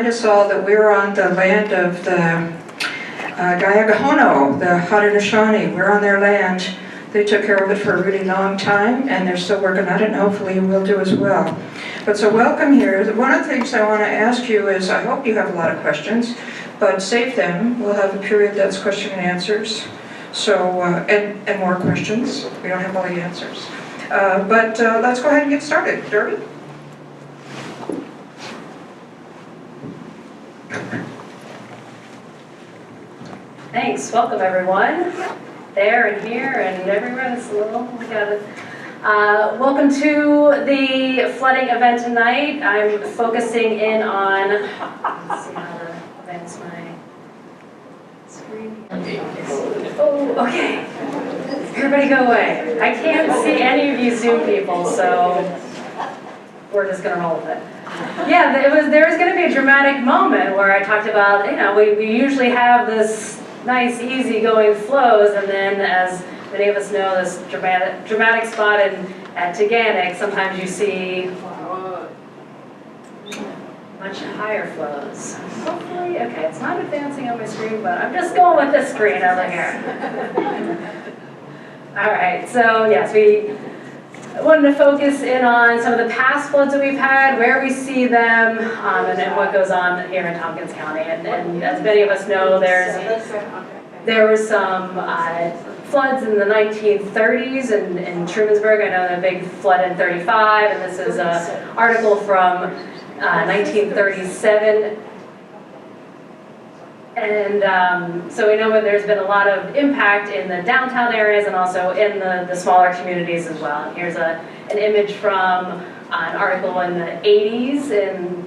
remind us all that we're on the land of the Gayagahono, the Haudenosaunee. We're on their land. They took care of it for a really long time, and they're still working on it, and hopefully you will do as well. But so welcome here. One of the things I want to ask you is, I hope you have a lot of questions, but save them. We'll have a period that's question and answers. So, and more questions. We don't have all the answers. But let's go ahead and get started. Derby? Thanks. Welcome, everyone. There and here and everywhere. That's a little. We got it. Welcome to the flooding event tonight. I'm focusing in on. Let's see how to advance my screen. Oh, okay. Everybody go away. I can't see any of you Zoom people, so we're just gonna roll with it. Yeah, there was gonna be a dramatic moment where I talked about, we usually have this nice, easy-going flows, and then, as many of us know, this dramatic spot at Taganic, sometimes you see much higher flows. Hopefully, okay, it's not advancing on my screen, but I'm just going with this screen over here. All right, so yes, we wanted to focus in on some of the past floods that we've had, where we see them, and then what goes on here in Tompkins County. And as many of us know, there was some floods in the 1930s in Trumansburg. I know the big flood in 35, and this is an article from 1937. And so we know that there's been a lot of impact in the downtown areas and also in the smaller communities as well. And here's an image from an article in the 80s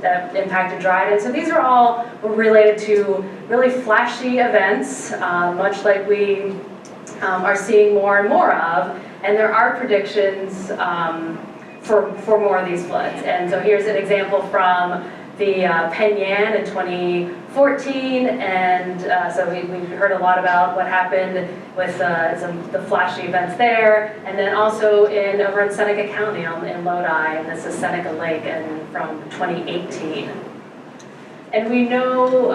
that impacted Dryden. So these are all related to really flashy events, much like we are seeing more and more of. And there are predictions for more of these floods. And so here's an example from the Penn Yan in 2014, and so we heard a lot about what happened with the flashy events there, and then also over in Seneca County in Lodi, and this is Seneca Lake from 2018. And we know,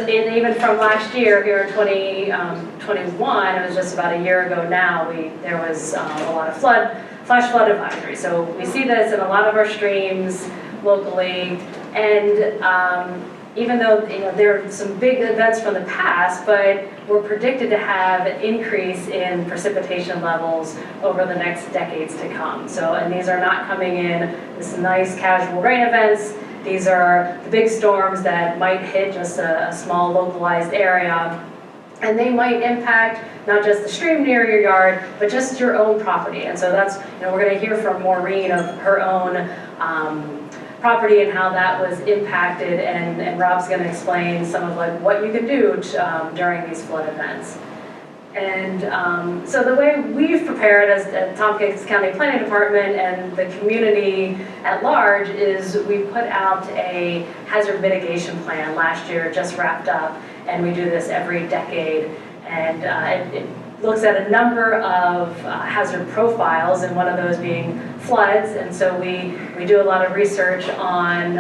even from last year, here in 2021, it was just about a year ago now, there was a lot of flash flood advisory. So we see this in a lot of our streams locally. And even though there are some big events from the past, but we're predicted to have an increase in precipitation levels over the next decades to come. So, and these are not coming in this nice casual rain events. These are the big storms that might hit just a small localized area. And they might impact not just the stream near your yard, but just your own property. And so that's, we're going to hear from Maureen of her own property and how that was impacted, and Rob's going to explain some of what you can do during these flood events. And so the way we've prepared as the Tompkins County Planning Department and the community at large is we put out a hazard mitigation plan last year, just wrapped up, and we do this every decade. And it looks at a number of hazard profiles, and one of those being floods. And so we do a lot of research on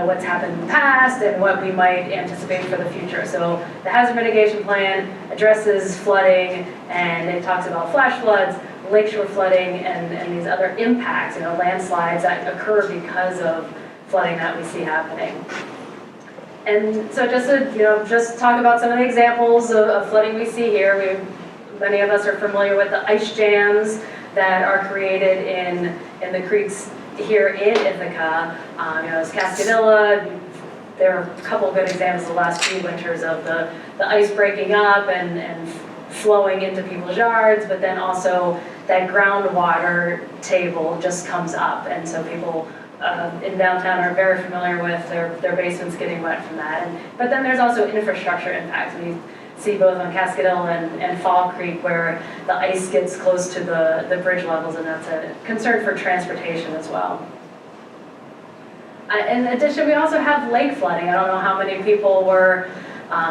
what's happened in the past and what we might anticipate for the future. So the hazard mitigation plan addresses flooding, and it talks about flash floods, lakeshore flooding, and these other impacts, landslides that occur because of flooding that we see happening. And so just to just talk about some of the examples of flooding we see here. Many of us are familiar with the ice jams that are created in the creeks here in Ithaca. It's Cascadilla. There are a couple of good examples the last few winters of the ice breaking up and flowing into people's yards, but then also that groundwater table just comes up, and so people in downtown are very familiar with their basements getting wet from that. But then there's also infrastructure impacts. We see both on Cascadilla and Fall Creek where the ice gets close to the bridge levels, and that's a concern for transportation as well. In addition, we also have lake flooding. I don't know how many people were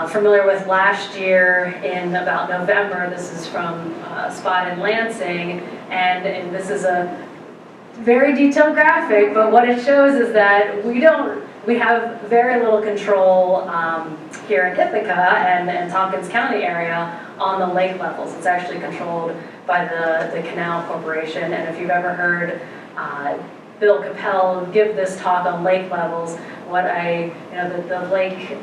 familiar with last year in about November. This is from a spot in Lansing, and this is a very detailed graphic, but what it shows is that we don't we have very little control here in Ithaca and Tompkins County area on the lake levels. It's actually controlled by the Canal Corporation, and if you've ever heard Bill Capel give this talk on lake levels, the lake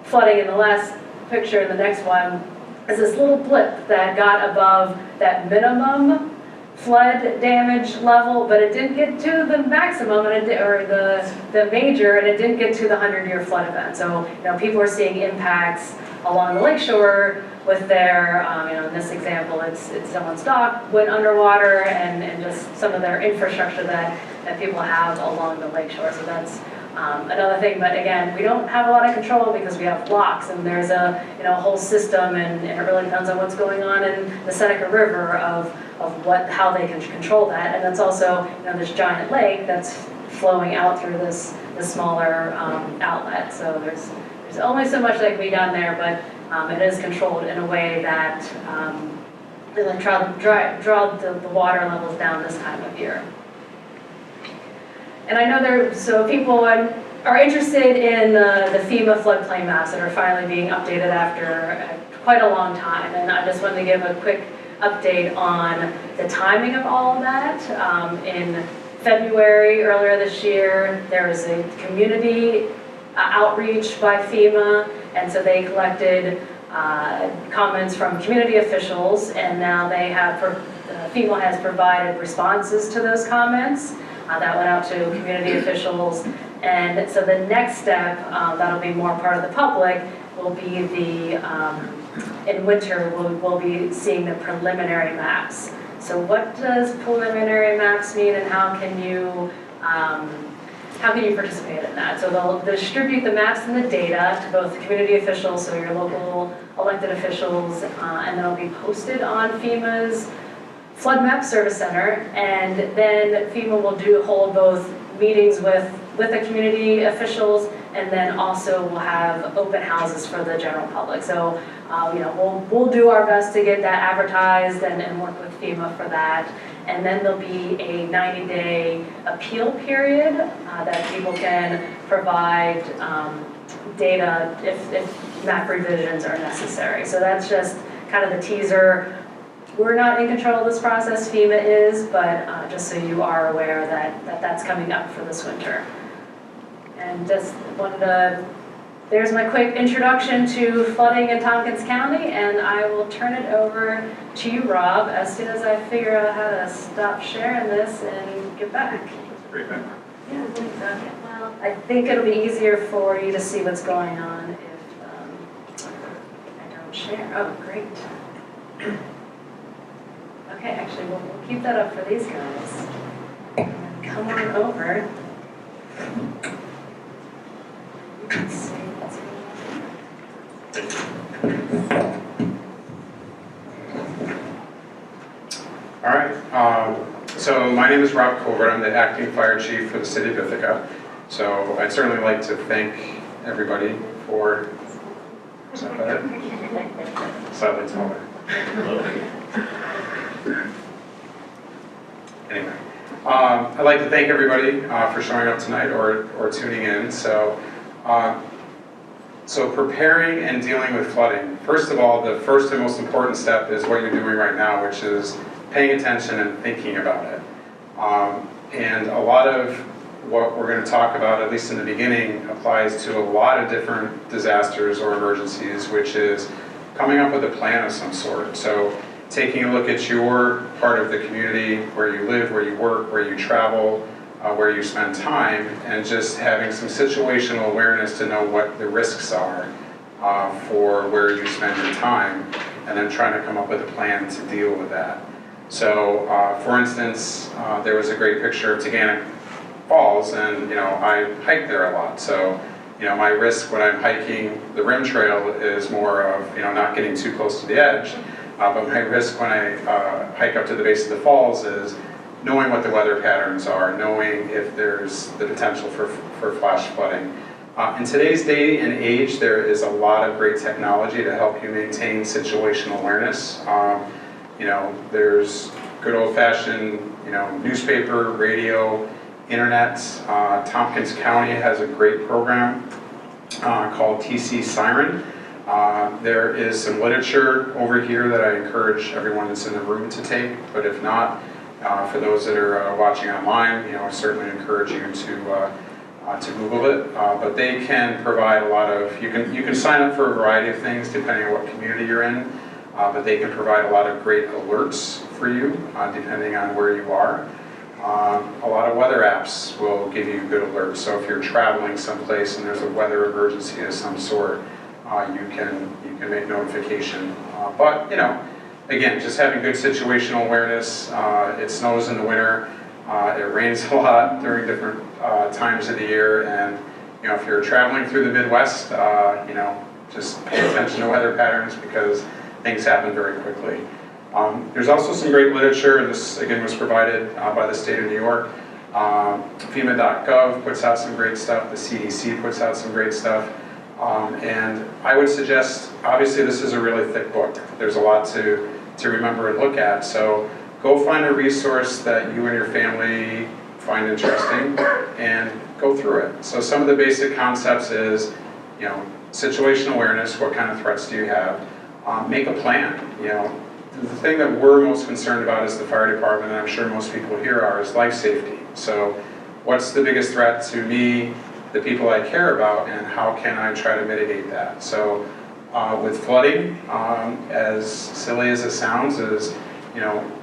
flooding in the last picture, and the next one is this little blip that got above that minimum flood damage level, but it didn't get to the maximum, or the major, and it didn't get to the 100-year flood event. So, people are seeing impacts along the lakeshore with their, in this example, it's someone's dock went underwater, and just some of their infrastructure that people have along the lakeshore. So that's another thing, but again, we don't have a lot of control because we have locks, and there's a whole system, and it really depends on what's going on in the Seneca River of how they can control that. And that's also this giant lake that's flowing out through this smaller outlet. So there's only so much that can be done there, but it is controlled in a way that it'll draw the water levels down this time of year. And I know so people are interested in the FEMA floodplain maps that are finally being updated after quite a long time. And I just wanted to give a quick update on the timing of all of that. In February, earlier this year, there was a community outreach by FEMA, and so they collected comments from community officials, and now FEMA has provided responses to those comments. That went out to community officials, and so the next step, that'll be more part of the public, will be in winter, we'll be seeing the preliminary maps. So what does preliminary maps mean, and how can you participate in that? So they'll distribute the maps and the data to both community officials, so your local elected officials, and they'll be posted on FEMA's Flood Map Service Center, and then FEMA will hold both meetings with the community officials, and then also we'll have open houses for the general public. So, we'll do our best to get that advertised and work with FEMA for that. And then there'll be a 90-day appeal period that people can provide data if map revisions are necessary. So that's just kind of the teaser. We're not in control of this process, FEMA is, but just so you are aware that that's coming up for this winter. And just there's my quick introduction to flooding in Tompkins County, and I will turn it over to you, Rob, as soon as I figure out how to stop sharing this and get back. That's great, man. Yeah, I think so. Well, I think it'll be easier for you to see what's going on if I don't share. Oh, great. Okay, actually, we'll keep that up for these guys. Come on over. Let's see what's going on. All right, so my name is Rob Colbert. I'm the acting fire chief for the city of Ithaca. So I'd certainly like to thank everybody for, is that better? Slightly taller. Anyway, I'd like to thank everybody for showing up tonight or tuning in. So preparing and dealing with flooding. First of all, the first and most important step is what you're doing right now, which is paying attention and thinking about it. And a lot of what we're going to talk about, at least in the beginning, applies to a lot of different disasters or emergencies, which is coming up with a plan of some sort. So taking a look at your part of the community, where you live, where you work, where you travel, where you spend time, and just having some situational awareness to know what the risks are for where you spend your time, and then trying to come up with a plan to deal with that. So, for instance, there was a great picture of Taganek Falls, and I hike there a lot. So, my risk when I'm hiking the rim trail is more of not getting too close to the edge. But my risk when I hike up to the base of the falls is knowing what the weather patterns are, knowing if there's the potential for flash flooding. In today's day and age, there is a lot of great technology to help you maintain situational awareness. There's good old-fashioned, newspaper, radio, internet. Tompkins County has a great program called TC Siren. There is some literature over here that I encourage everyone that's in the room to take, but if not, for those that are watching online, I certainly encourage you to Google it. But they can provide a lot of, you can sign up for a variety of things depending on what community you're in, but they can provide a lot of great alerts for you depending on where you are. A lot of weather apps will give you good alerts. So if you're traveling someplace and there's a weather emergency of some sort, you can make notification. But again, just having good situational awareness. It snows in the winter. It rains a lot during different times of the year, and if you're traveling through the Midwest, just pay attention to weather patterns because things happen very quickly. There's also some great literature, and this again was provided by the state of New York. FEMA.gov puts out some great stuff. The CDC puts out some great stuff. And I would suggest, obviously this is a really thick book. There's a lot to remember and look at. So go find a resource that you and your family find interesting and go through it. So some of the basic concepts is, situational awareness, what kind of threats do you have? Make a plan. The thing that we're most concerned about as the fire department, and I'm sure most people here are, is life safety. So what's the biggest threat to me, the people I care about, and how can I try to mitigate that? So with flooding, as silly as it sounds, is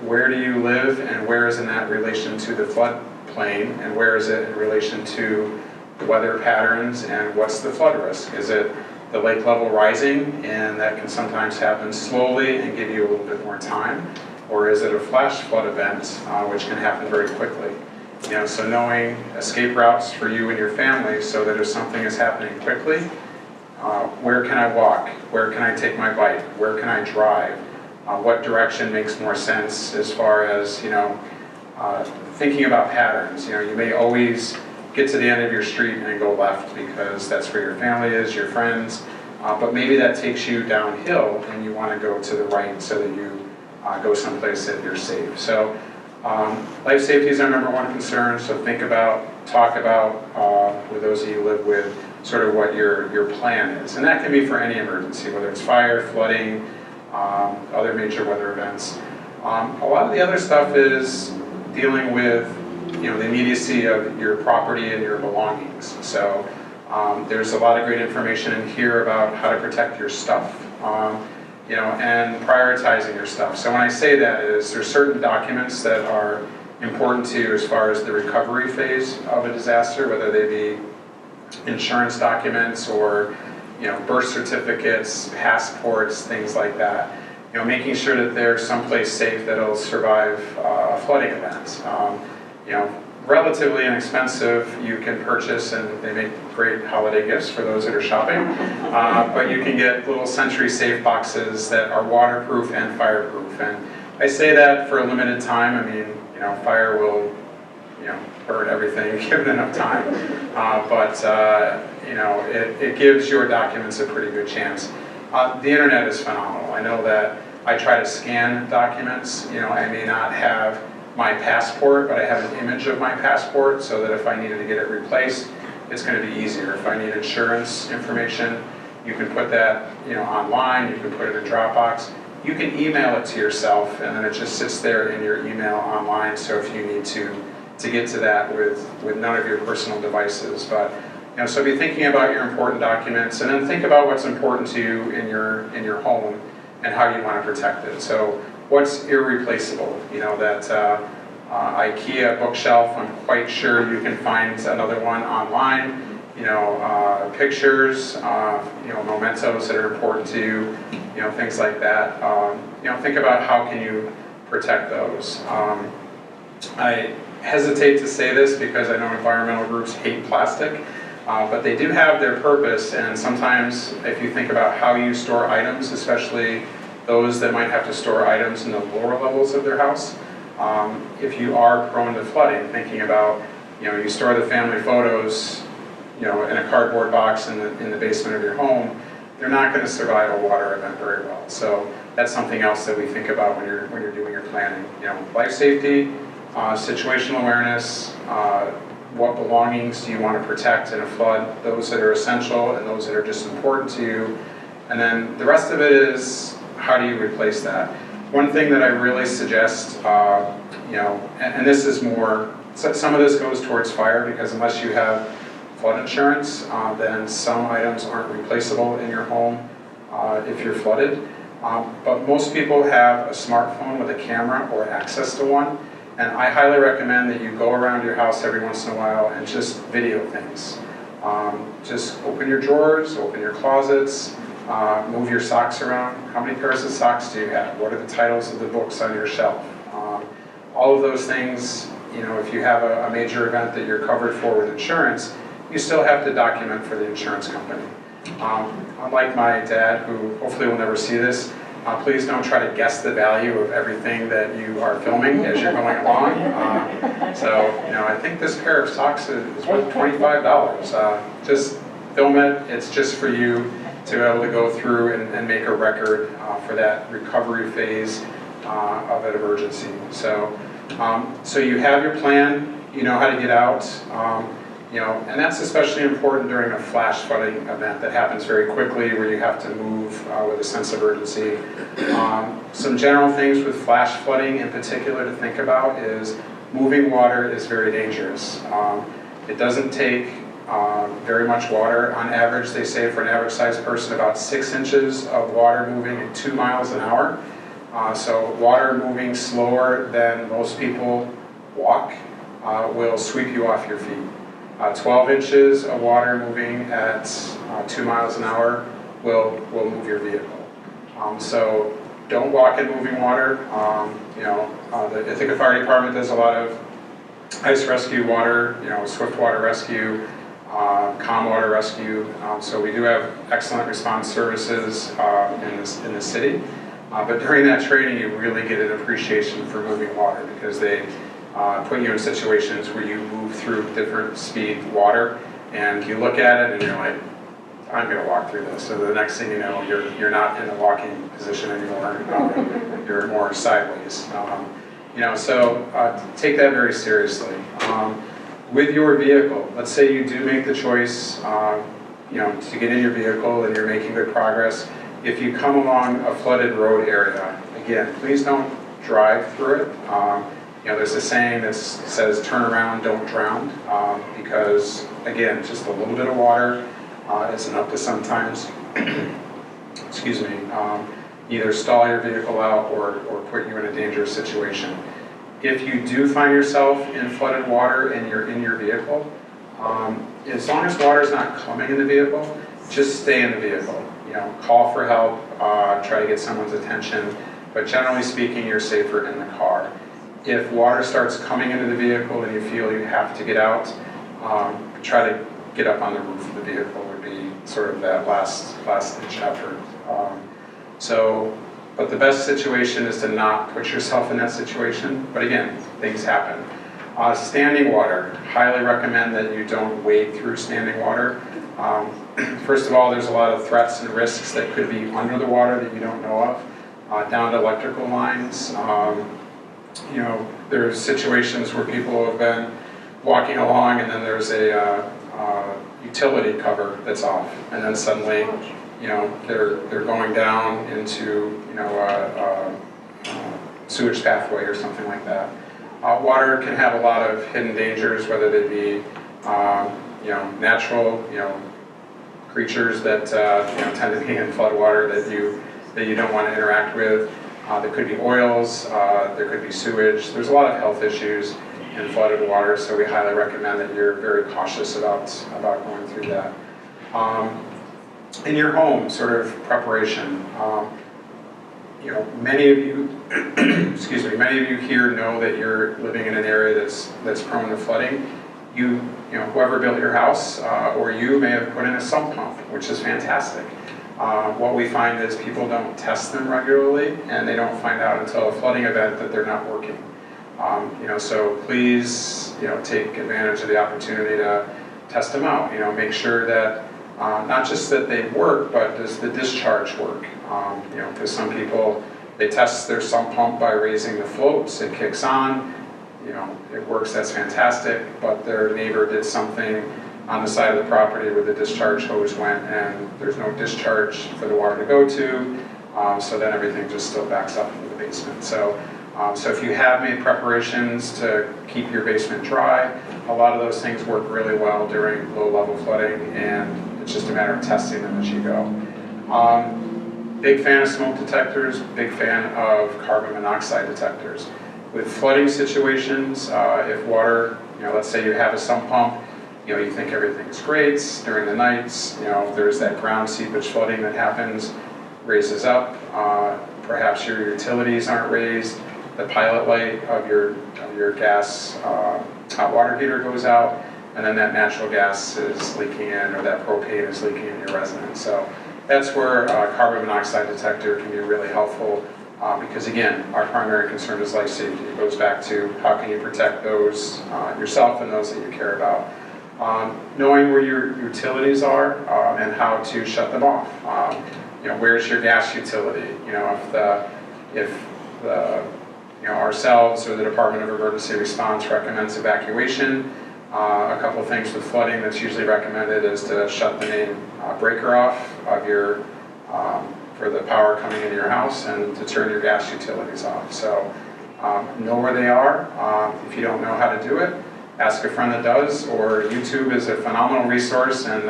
where do you live and where is in that relation to the floodplain, and where is it in relation to the weather patterns, and what's the flood risk? Is it the lake level rising, and that can sometimes happen slowly and give you a little bit more time, or is it a flash flood event, which can happen very quickly? So knowing escape routes for you and your family, so that if something is happening quickly, where can I walk? Where can I take my bike? Where can I drive? What direction makes more sense as far as thinking about patterns? You may always get to the end of your street and go left because that's where your family is, your friends, but maybe that takes you downhill and you want to go to the right so that you go someplace that you're safe. So life safety is our number one concern, so talk about with those of you who live with, sort of what your plan is. And that can be for any emergency, whether it's fire, flooding, other major weather events. A lot of the other stuff is dealing with the immediacy of your property and your belongings. So there's a lot of great information in here about how to protect your stuff, and prioritizing your stuff. So when I say that is, there's certain documents that are important to you as far as the recovery phase of a disaster, whether they be insurance documents or birth certificates, passports, things like that. Making sure that they're someplace safe that'll survive a flooding event. Relatively inexpensive, you can purchase, and they make great holiday gifts for those that are shopping, but you can get little Century Safe boxes that are waterproof and fireproof. And I say that for a limited time. I mean, fire will, burn everything given enough time, but it gives your documents a pretty good chance. The internet is phenomenal. I know that I try to scan documents. I may not have my passport, but I have an image of my passport so that if I needed to get it replaced, it's going to be easier. If I need insurance information, you can put that online, you can put it in Dropbox. You can email it to yourself, and then it just sits there in your email online, so if you need to get to that with none of your personal devices. But so be thinking about your important documents, and then think about what's important to you in your home and how you want to protect it. So what's irreplaceable? That IKEA bookshelf, I'm quite sure you can find another one online. Pictures, mementos that are important to you, things like that. Think about how can you protect those. I hesitate to say this because I know environmental groups hate plastic, but they do have their purpose, and sometimes if you think about how you store items, especially those that might have to store items in the lower levels of their house, if you are prone to flooding, thinking about, you store the family photos, in a cardboard box in the basement of your home, they're not going to survive a water event very well. So that's something else that we think about when you're doing your planning. Life safety, situational awareness, what belongings do you want to protect in a flood, those that are essential and those that are just important to you. And then the rest of it is, how do you replace that? One thing that I really suggest, and this is more, some of this goes towards fire, because unless you have flood insurance, then some items aren't replaceable in your home if you're flooded. But most people have a smartphone with a camera or access to one, and I highly recommend that you go around your house every once in a while and just video things. Just open your drawers, open your closets, move your socks around. How many pairs of socks do you have? What are the titles of the books on your shelf? All of those things, if you have a major event that you're covered for with insurance, you still have to document for the insurance company. Unlike my dad, who hopefully will never see this, please don't try to guess the value of everything that you are filming as you're going along. I think this pair of socks is worth $25. Just film it. It's just for you to be able to go through and make a record for that recovery phase of an emergency. So you have your plan, you know how to get out, and that's especially important during a flash flooding event that happens very quickly, where you have to move with a sense of urgency. Some general things with flash flooding in particular to think about is moving water is very dangerous. It doesn't take very much water. On average, they say for an average sized person, about 6 inches of water moving at 2 miles an hour. So water moving slower than most people walk will sweep you off your feet. 12 inches of water moving at 2 miles an hour will move your vehicle. So don't walk in moving water. The Ithaca Fire Department does a lot of ice rescue water, swift water rescue, calm water rescue. So we do have excellent response services in the city. But during that training, you really get an appreciation for moving water, because they put you in situations where you move through different speed water, and you look at it and you're like, I'm going to walk through this. So the next thing you know, you're not in a walking position anymore. You're more sideways. So take that very seriously. With your vehicle, let's say you do make the choice, to get in your vehicle and you're making good progress. If you come along a flooded road area, again, please don't drive through it. There's a saying that says, turn around, don't drown, because, again, just a little bit of water is enough to sometimes, either stall your vehicle out or put you in a dangerous situation. If you do find yourself in flooded water and you're in your vehicle, as long as water is not coming in the vehicle, just stay in the vehicle. Call for help, try to get someone's attention, but generally speaking, you're safer in the car. If water starts coming into the vehicle and you feel you have to get out, try to get up on the roof of the vehicle would be sort of that last ditch effort. But the best situation is to not put yourself in that situation. But again, things happen. Standing water, highly recommend that you don't wade through standing water. First of all, there's a lot of threats and risks that could be under the water that you don't know of, down to electrical lines. There's situations where people have been walking along and then there's a utility cover that's off, and then suddenly, they're going down into, a sewage pathway or something like that. Water can have a lot of hidden dangers, whether they be, natural, creatures that tend to be in floodwater that you don't want to interact with. There could be oils, there could be sewage. There's a lot of health issues in flooded water, so we highly recommend that you're very cautious about going through that. In your home, sort of preparation. Many of you, many of you here know that you're living in an area that's prone to flooding. Whoever built your house or you may have put in a sump pump, which is fantastic. What we find is people don't test them regularly, and they don't find out until a flooding event that they're not working. So please, take advantage of the opportunity to test them out. Make sure that not just that they work, but does the discharge work? Because some people, they test their sump pump by raising the floats, it kicks on. it works, that's fantastic, but their neighbor did something on the side of the property where the discharge hose went and there's no discharge for the water to go to, so then everything just still backs up into the basement. So if you have made preparations to keep your basement dry, a lot of those things work really well during low-level flooding, and it's just a matter of testing them as you go. Big fan of smoke detectors, big fan of carbon monoxide detectors. With flooding situations, if water, let's say you have a sump pump, you think everything's great during the nights, there's that ground seepage flooding that happens, raises up, perhaps your utilities aren't raised, the pilot light of your gas hot water heater goes out, and then that natural gas is leaking in, or that propane is leaking in your residence. So that's where a carbon monoxide detector can be really helpful, because again, our primary concern is life safety. It goes back to how can you protect those, yourself and those that you care about. Knowing where your utilities are and how to shut them off. Where's your gas utility? If ourselves or the Department of Emergency Response recommends evacuation, a couple of things with flooding that's usually recommended is to shut the main breaker off of for the power coming into your house, and to turn your gas utilities off. So know where they are. If you don't know how to do it, ask a friend that does, or YouTube is a phenomenal resource, and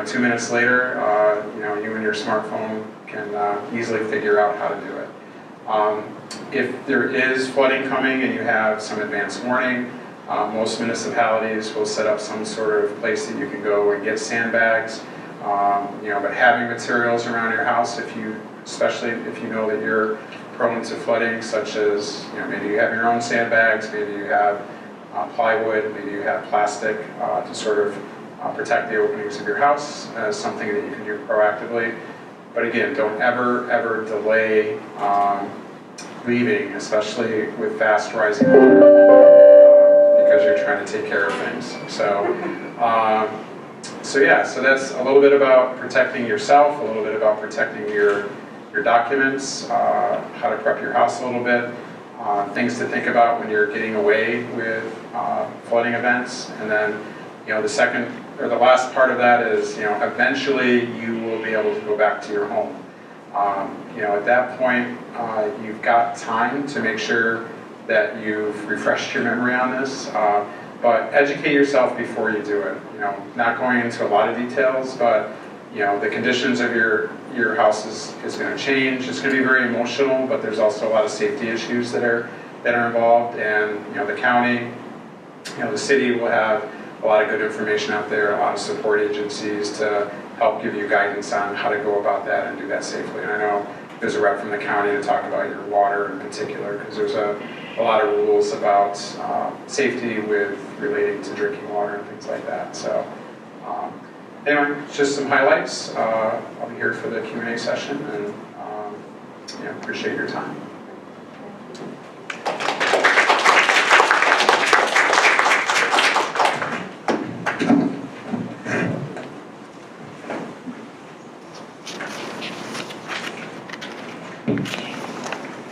2 minutes later, you and your smartphone can easily figure out how to do it. If there is flooding coming and you have some advance warning, most municipalities will set up some sort of place that you can go and get sandbags. But having materials around your house, especially if you know that you're prone to flooding, such as maybe you have your own sandbags, maybe you have plywood, maybe you have plastic to sort of protect the openings of your house as something that you can do proactively. But again, don't ever delay leaving, especially with fast rising water, because you're trying to take care of things. So that's a little bit about protecting yourself, a little bit about protecting your documents, how to prep your house a little bit, things to think about when you're getting away with flooding events, and then the last part of that is eventually you will be able to go back to your home. At that point, you've got time to make sure that you've refreshed your memory on this, but educate yourself before you do it. Not going into a lot of details, but the conditions of your house is going to change. It's going to be very emotional, but there's also a lot of safety issues that are involved, and the county, the city will have a lot of good information out there, a lot of support agencies to help give you guidance on how to go about that and do that safely. And I know there's a rep from the county to talk about your water in particular, because there's a lot of rules about safety with relating to drinking water and things like that. So anyway, just some highlights. I'll be here for the Q&A session, and appreciate your time.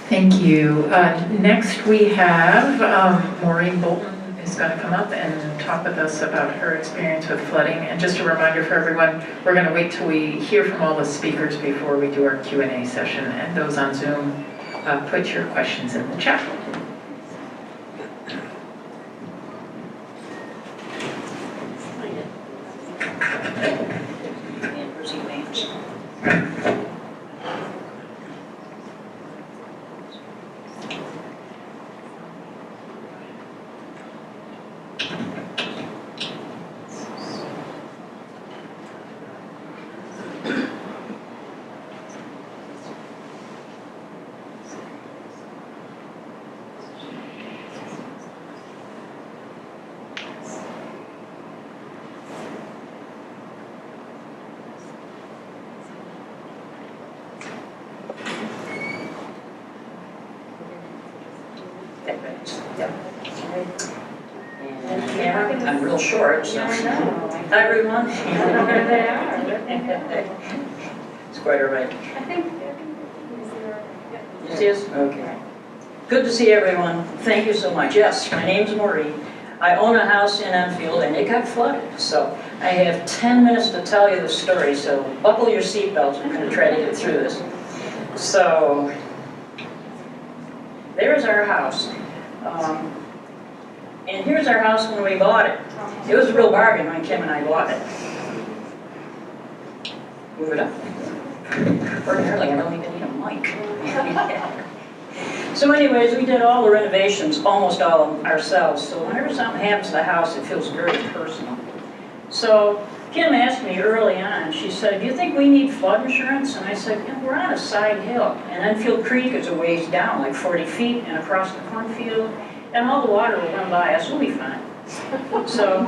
Thank you. Next we have Maureen Bolton is going to come up and talk with us about her experience with flooding. And just a reminder for everyone, we're going to wait till we hear from all the speakers before we do our Q&A session. And those on Zoom, put your questions in the chat. I'm real short, so. Hi, everyone. It's quite all right. I think It is? Okay. Good to see everyone. Thank you so much. Yes, my name's Maureen. I own a house in Enfield and it got flooded. So I have 10 minutes to tell you the story. So buckle your seatbelts. We're going to try to get through this. So there's our house. And here's our house when we bought it. It was a real bargain when Kim and I bought it. Move it up. Ordinarily, I don't even need a mic. So anyways, we did all the renovations, almost all of them ourselves. So whenever something happens to the house, it feels very personal. So Kim asked me early on, she said, do you think we need flood insurance? And I said, yeah, we're on a side hill. And Enfield Creek is a ways down, like 40 feet, and across the cornfield. And all the water will run by us, we'll be fine. So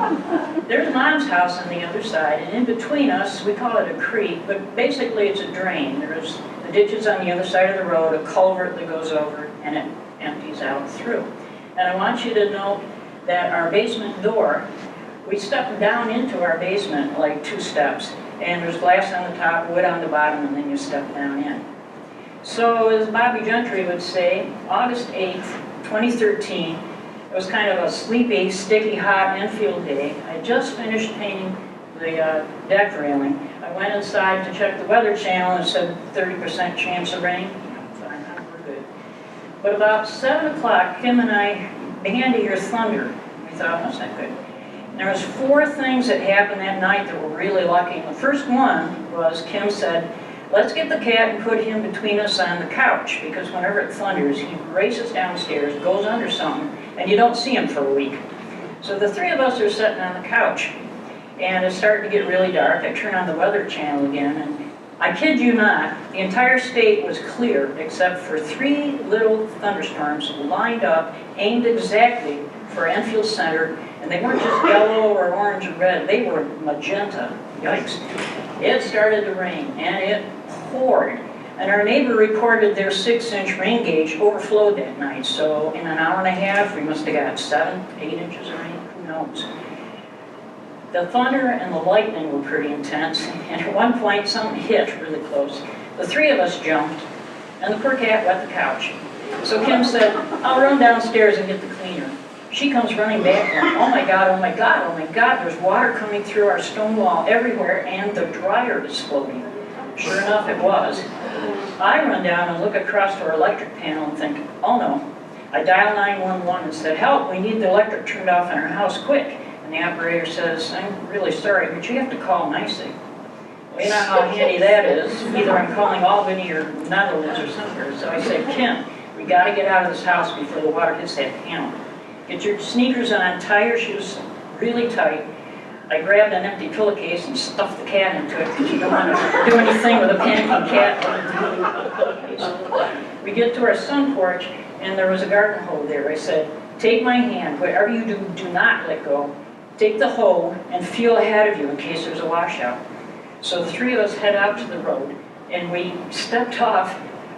there's Mom's house on the other side, and in between us, we call it a creek, but basically it's a drain. There's the ditches on the other side of the road, a culvert that goes over, and it empties out through. And I want you to know that our basement door, we step down into our basement like 2 steps, and there's glass on the top, wood on the bottom, and then you step down in. So as Bobby Gentry would say, August 8th, 2013, it was kind of a sleepy, sticky, hot Enfield day. I just finished painting the deck railing. I went inside to check the weather channel and it said 30% chance of rain. So I thought we're good. But about 7 o'clock, Kim and I began to hear thunder. We thought, that's not good. And there was 4 things that happened that night that were really lucky. And the first one was Kim said, let's get the cat and put him between us on the couch, because whenever it thunders, he races downstairs, goes under something, and you don't see him for a week. So the 3 of us are sitting on the couch, and it's starting to get really dark. I turn on the weather channel again, and I kid you not, the entire state was clear except for 3 little thunderstorms lined up, aimed exactly for Enfield Center, and they weren't just yellow or orange or red, they were magenta. Yikes. It started to rain, and it poured. And our neighbor reported their 6-inch rain gauge overflowed that night. So in an hour and a half, we must have got 7, 8 inches of rain, who knows. The thunder and the lightning were pretty intense, and at one point something hit really close. The 3 of us jumped, and the poor cat wet the couch. So Kim said, I'll run downstairs and get the cleaner. She comes running back going, oh my God, oh my God, oh my God, there's water coming through our stone wall everywhere, and the dryer is floating. Sure enough, it was. I run down and look across to our electric panel and think, oh no. I dial 911 and said, help, we need the electric turned off in our house quick. And the operator says, I'm really sorry, but you have to call nicely. Well, you know how handy that is. Either I'm calling Albany or Netherlands or somewhere. So I said, Kim, we got to get out of this house before the water hits that panel. Get your sneakers on, tie your shoes really tight. I grabbed an empty pillowcase and stuffed the cat into it because you don't want to do anything with a panicking cat. We get to our sun porch and there was a garden hoe there. I said, take my hand, whatever you do, do not let go. Take the hoe and feel ahead of you in case there's a washout. So the 3 of us head out to the road and we stepped off.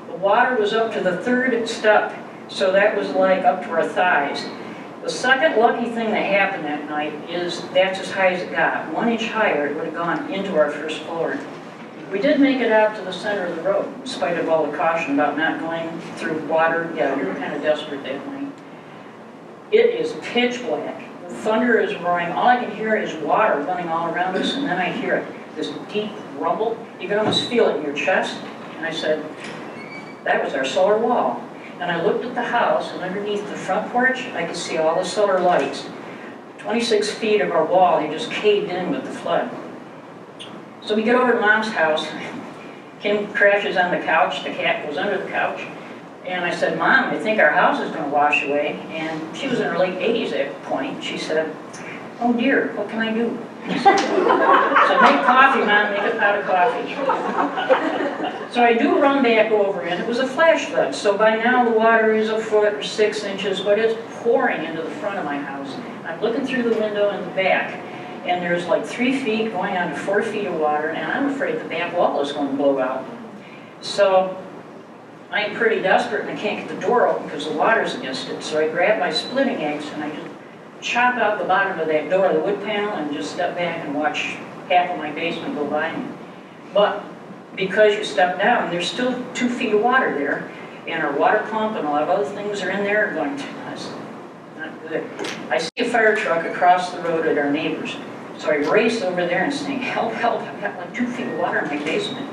The water was up to the 3rd step, so that was like up to our thighs. The second lucky thing that happened that night is that's as high as it got. 1 inch higher, it would have gone into our first floor. We did make it out to the center of the road, in spite of all the caution about not going through water. Yeah, we were kind of desperate that night. It is pitch black. The thunder is roaring. All I can hear is water running all around us, and then I hear it, this deep rumble. You can almost feel it in your chest. And I said, that was our solar wall. And I looked at the house, and underneath the front porch, I could see all the solar lights. 26 feet of our wall had just caved in with the flood. So we get over to Mom's house. Kim crashes on the couch. The cat goes under the couch. And I said, Mom, I think our house is going to wash away. And she was in her late 80s at that point. She said, oh dear, what can I do? So make coffee, Mom, make a pot of coffee. So I do run back over, and it was a flash flood. So by now the water is 1 foot or 6 inches, but it's pouring into the front of my house. I'm looking through the window in the back, and there's like 3 feet going on to 4 feet of water, and I'm afraid the back wall is going to blow out. So I'm pretty desperate, and I can't get the door open because the water's against it. So I grab my splitting axe, and I just chop out the bottom of that door, the wood panel, and just step back and watch half of my basement go by me. But because you step down, there's still 2 feet of water there, and our water pump and a lot of other things are in there, going, that's not good. I see a fire truck across the road at our neighbors. So I race over there and saying, help, help, I've got like 2 feet of water in my basement.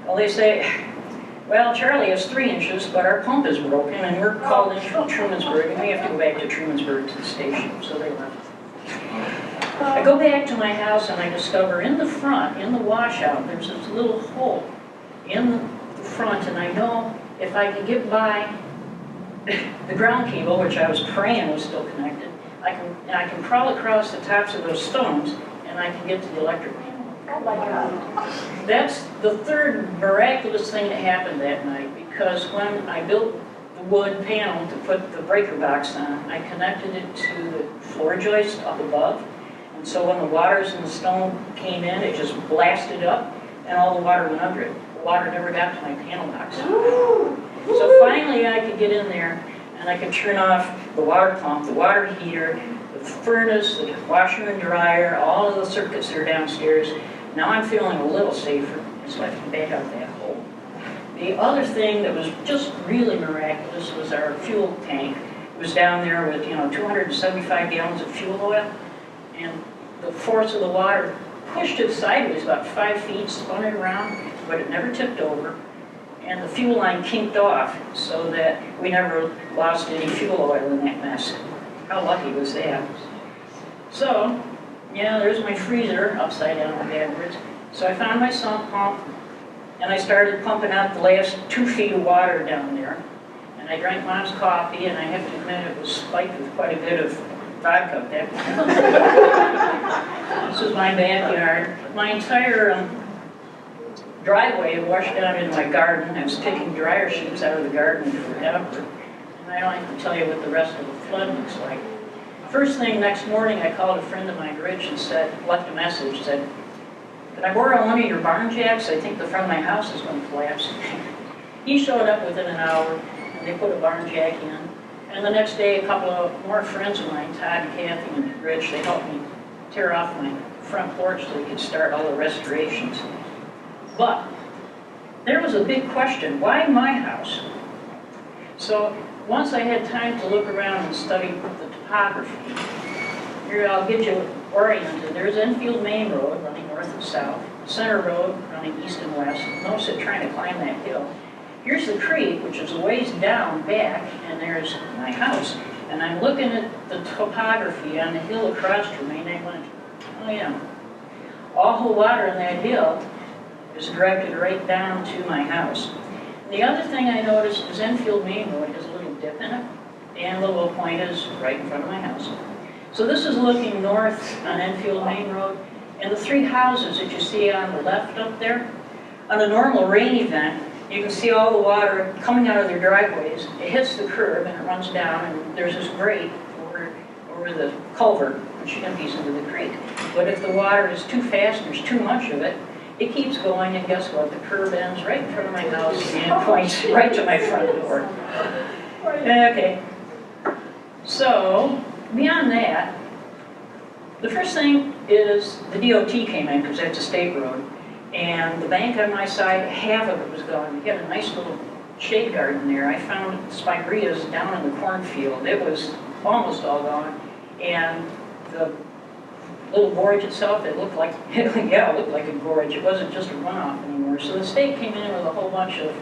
Well, they say, well, Charlie has 3 inches, but our pump is broken and we're called in from Trumansburg and we have to go back to Trumansburg to the station. So they left. I go back to my house and I discover in the front, in the washout, there's this little hole in the front, and I know if I can get by the ground cable, which I was praying was still connected, I can crawl across the tops of those stones and I can get to the electric panel. Oh my God. That's the third miraculous thing that happened that night, because when I built the wood panel to put the breaker box on, I connected it to the floor joist up above. And so when the waters in the stone came in, it just blasted up and all the water went under it. The water never got to my panel box. So finally I could get in there and I could turn off the water pump, the water heater, the furnace, the washer and dryer, all of the circuits that are downstairs. Now I'm feeling a little safer, so I can back out that hole. The other thing that was just really miraculous was our fuel tank. It was down there with, 275 gallons of fuel oil, and the force of the water pushed it sideways about 5 feet, spun it around, but it never tipped over. And the fuel line kinked off so that we never lost any fuel oil in that mess. How lucky was that? So, yeah, there's my freezer upside down backwards. So I found my sump pump, and I started pumping out the last 2 feet of water down there. And I drank Mom's coffee, and I have to admit it was spiked with quite a bit of vodka at that point. This is my backyard. My entire driveway washed down into my garden. I was picking dryer sheets out of the garden forever. And I don't have to tell you what the rest of the flood looks like. First thing next morning, I called a friend of mine, Rich, and left a message, said, "Could I borrow one of your barn jacks? I think the front of my house is going to collapse." He showed up within an hour, and they put a barn jack in. And the next day, a couple of more friends of mine, Todd and Kathy and Rich, they helped me tear off my front porch so we could start all the restorations. But there was a big question, why my house? So once I had time to look around and study the topography, here I'll get you oriented. There's Enfield Main Road running north and south, Center Road running east and west. Notice it trying to climb that hill. Here's the creek, which is a ways down back, and there's my house. And I'm looking at the topography on the hill across from me, and I went, oh yeah, all the water in that hill is directed right down to my house. And the other thing I noticed is Enfield Main Road has a little dip in it, and the low point is right in front of my house. So this is looking north on Enfield Main Road, and the 3 houses that you see on the left up there, on a normal rain event, you can see all the water coming out of their driveways. It hits the curb and it runs down, and there's this grate over the culvert, which empties into the creek. But if the water is too fast, there's too much of it, it keeps going, and guess what? The curb ends right in front of my house and points right to my front door. Okay. So, beyond that, the first thing is the DOT came in, because that's a state road. And the bank on my side, half of it was gone. We had a nice little shade garden there. I found spireas down in the cornfield. It was almost all gone. And the little gorge itself, it looked like, yeah, it looked like a gorge. It wasn't just a runoff anymore. So the state came in with a whole bunch of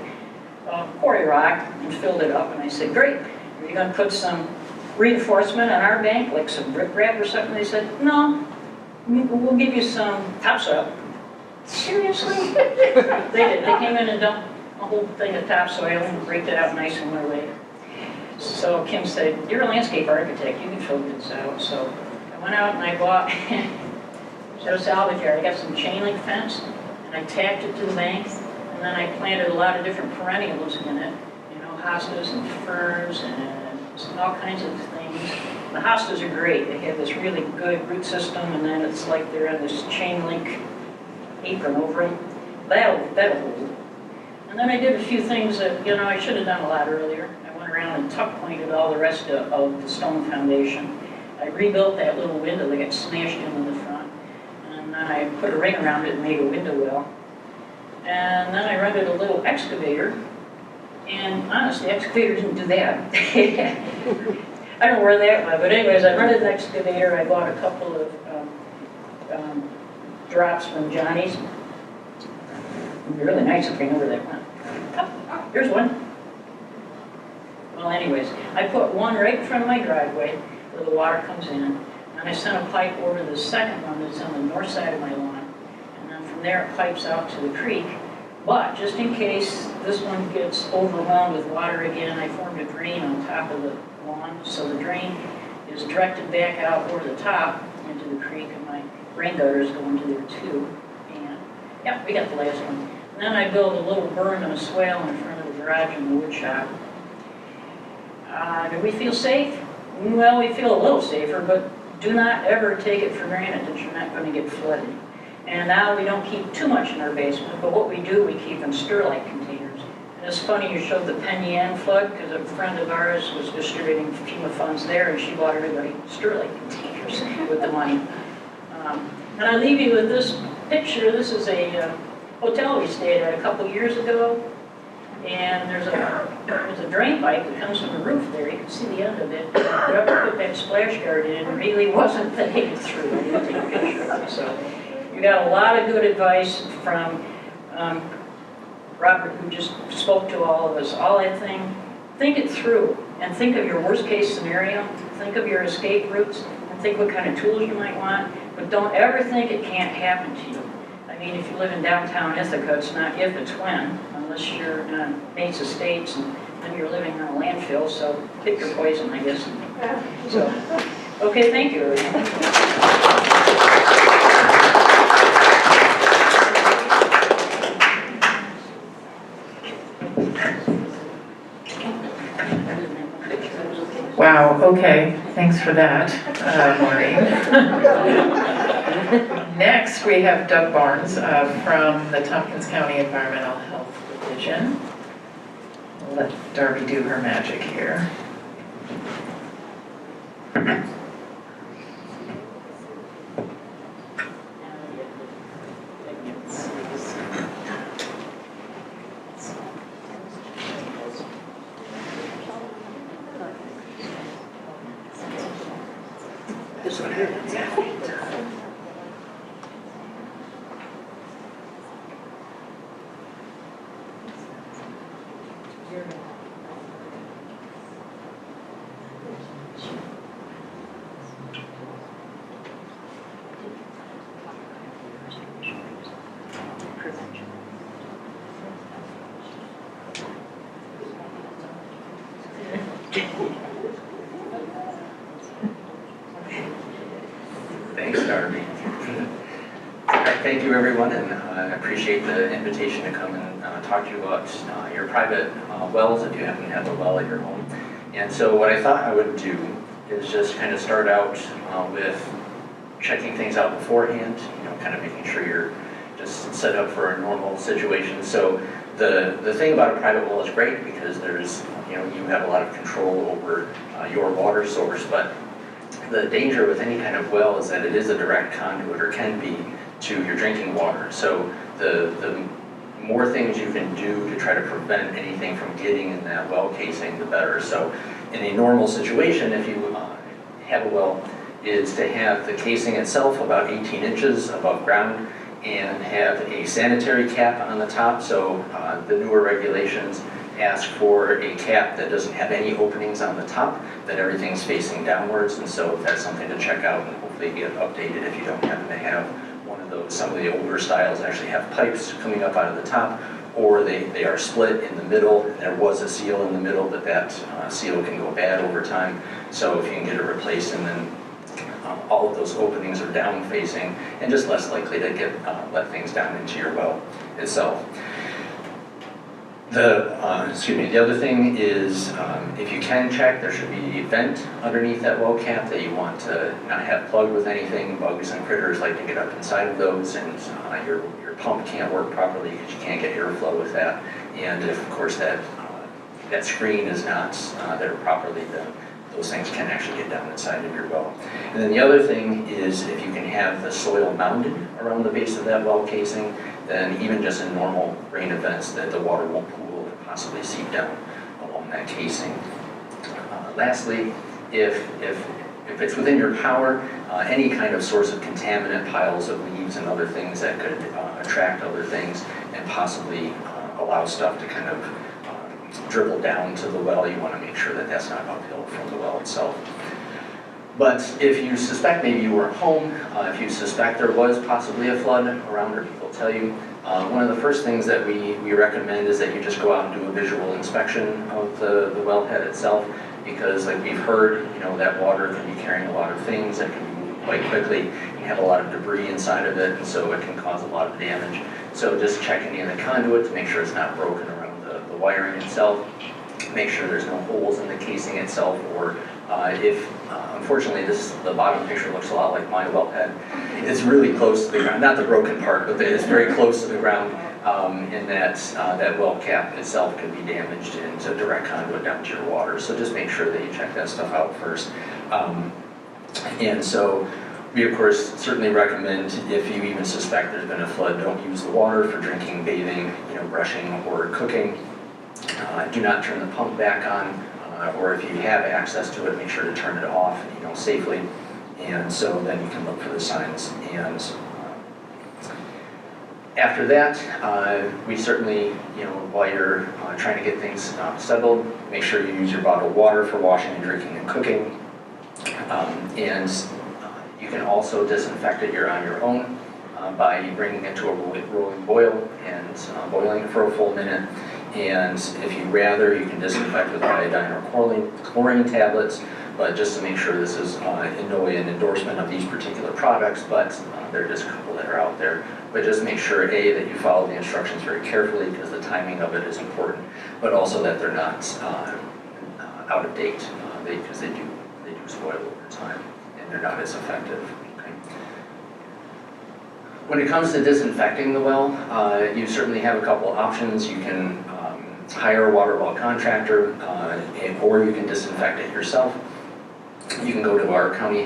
quarry rock and filled it up. And I said, great, are you going to put some reinforcement on our bank, like some riprap or something? They said, no, we'll give you some topsoil. Seriously? They did. They came in and dumped a whole thing of topsoil and raked it out nice and went away. So Kim said, you're a landscape architect, you can fill this out. So I went out and I bought a salvage yard. I got some chain link fence and I tacked it to the bank, and then I planted a lot of different perennials in it, hostas and ferns and all kinds of things. The hostas are great. They have this really good root system, and then it's like they're on this chain link apron over them. That'll hold. And then I did a few things that, I should have done a lot earlier. I went around and tuck pointed all the rest of the stone foundation. I rebuilt that little window that got smashed into the front. And then I put a ring around it and made a window well. And then I rented a little excavator And honestly, the excavator didn't do that. I don't know where that went, but anyways, I rented an excavator. I bought a couple of drops from Johnny's. It'd be really nice if I knew where that went. Oh, here's one. Well, anyways, I put one right in front of my driveway where the water comes in, and I sent a pipe over to the second one that's on the north side of my lawn, and then from there it pipes out to the creek. But just in case this one gets overwhelmed with water again, I formed a drain on top of the lawn, so the drain is directed back out over the top into the creek, and my rain gutters go into there too. And yeah, we got the last one. And then I built a little berm and a swale in front of the garage and the wood shop. Do we feel safe? Well, we feel a little safer, but do not ever take it for granted that you're not going to get flooded. And now we don't keep too much in our basement, but what we do, we keep in Sterlite containers. And it's funny you showed the Penn Yan flood, because a friend of ours was distributing FEMA funds there, and she bought everybody Sterlite containers with the money. And I leave you with this picture. This is a hotel we stayed at a couple years ago, and there's a drain pipe that comes from the roof there. You can see the end of it. Whoever put that splash guard in really wasn't thinking through. I didn't take a picture of it, so. You got a lot of good advice from Robert, who just spoke to all of us. All I think it through and think of your worst case scenario, think of your escape routes, and think what kind of tools you might want, but don't ever think it can't happen to you. I mean, if you live in downtown Ithaca, it's not if, it's when, unless you're in Nate's Estates and then you're living on a landfill, so pick your poison, I guess. So, okay, thank you, everyone. Wow, okay, thanks for that, Maureen. Next, we have Doug Barnes from the Tompkins County Environmental Health Division. We'll let Darby do her magic here. This one here. Thanks, Darby. Thank you, everyone, and I appreciate the invitation to come and talk to you about your private wells, if you happen to have a well at your home. And so what I thought I would do is just kind of start out with checking things out beforehand, kind of making sure you're just set up for a normal situation. So the thing about a private well is great because there's, you have a lot of control over your water source, but the danger with any kind of well is that it is a direct conduit, or can be, to your drinking water. So the more things you can do to try to prevent anything from getting in that well casing, the better. So in a normal situation, if you have a well, is to have the casing itself about 18 inches above ground and have a sanitary cap on the top. So the newer regulations ask for a cap that doesn't have any openings on the top, that everything's facing downwards, and so that's something to check out and hopefully get updated if you don't happen to have one of those. Some of the older styles actually have pipes coming up out of the top, or they are split in the middle, and there was a seal in the middle, but that seal can go bad over time. So if you can get it replaced, and then all of those openings are down facing, and just less likely to get let things down into your well itself. The other thing is, if you can check, there should be a vent underneath that well cap that you want to not have plugged with anything. Bugs and critters like to get up inside of those, and your pump can't work properly because you can't get airflow with that. And if, of course, that screen is not there properly, then those things can actually get down inside of your well. And then the other thing is, if you can have the soil mounded around the base of that well casing, then even just in normal rain events, that the water won't pool and possibly seep down along that casing. Lastly, if it's within your power, any kind of source of contaminant, piles of leaves and other things that could attract other things and possibly allow stuff to kind of dribble down to the well, you want to make sure that that's not uphill from the well itself. But if you suspect, maybe you weren't home, if you suspect there was possibly a flood around or people tell you, one of the first things that we recommend is that you just go out and do a visual inspection of the wellhead itself, because like we've heard, that water can be carrying a lot of things that can be moving quite quickly. You have a lot of debris inside of it, and so it can cause a lot of damage. So just check any of the conduit to make sure it's not broken around the wiring itself. Make sure there's no holes in the casing itself, or if, unfortunately, the bottom picture looks a lot like my wellhead. It's really close to the ground, not the broken part, but it's very close to the ground, and that well cap itself could be damaged into direct conduit down to your water. So just make sure that you check that stuff out first. And so we, of course, certainly recommend, if you even suspect there's been a flood, don't use the water for drinking, bathing, brushing, or cooking. Do not turn the pump back on, or if you have access to it, make sure to turn it off, safely. And so then you can look for the signs. And after that, we certainly, while you're trying to get things settled, make sure you use your bottled water for washing and drinking and cooking. And you can also disinfect it on your own by bringing it to a rolling boil and boiling it for a full minute. And if you'd rather, you can disinfect with iodine or chlorine tablets, but just to make sure this is in no way an endorsement of these particular products, but there are just a couple that are out there. But just make sure, A, that you follow the instructions very carefully, because the timing of it is important, but also that they're not out of date, because they do spoil over time, and they're not as effective. Okay? When it comes to disinfecting the well, you certainly have a couple options. You can hire a water well contractor, or you can disinfect it yourself. You can go to our county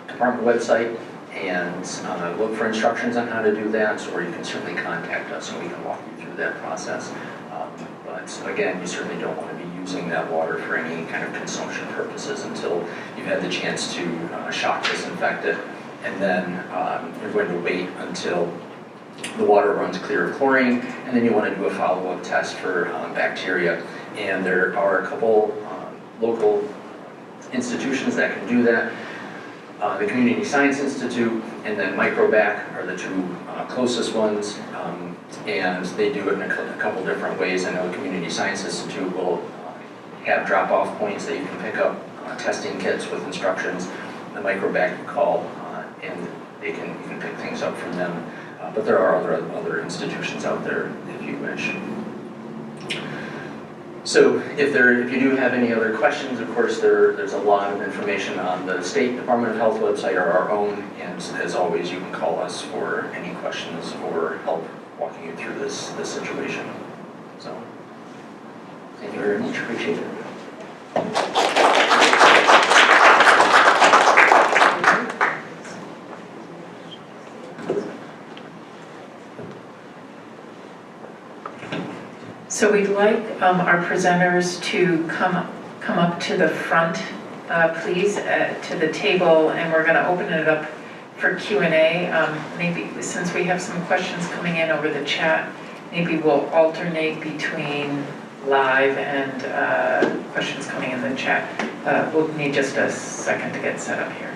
department website and look for instructions on how to do that, or you can certainly contact us and we can walk you through that process. But again, you certainly don't want to be using that water for any kind of consumption purposes until you've had the chance to shock disinfect it. And then you're going to wait until the water runs clear of chlorine, and then you want to do a follow-up test for bacteria. And there are a couple local institutions that can do that. The Community Science Institute and then Microbac are the two closest ones, and they do it in a couple different ways. I know the Community Science Institute will have drop-off points that you can pick up testing kits with instructions. The Microbac you call, and you can pick things up from them. But there are other institutions out there if you wish. So if you do have any other questions, of course, there's a lot of information on the State Department of Health website or our own, and as always, you can call us for any questions or help walking you through this situation. So, thank you very much, appreciate it. So we'd like our presenters to come up to the front, please, to the table, and we're going to open it up for Q&A. Maybe since we have some questions coming in over the chat, maybe we'll alternate between live and questions coming in the chat. We'll need just a second to get set up here.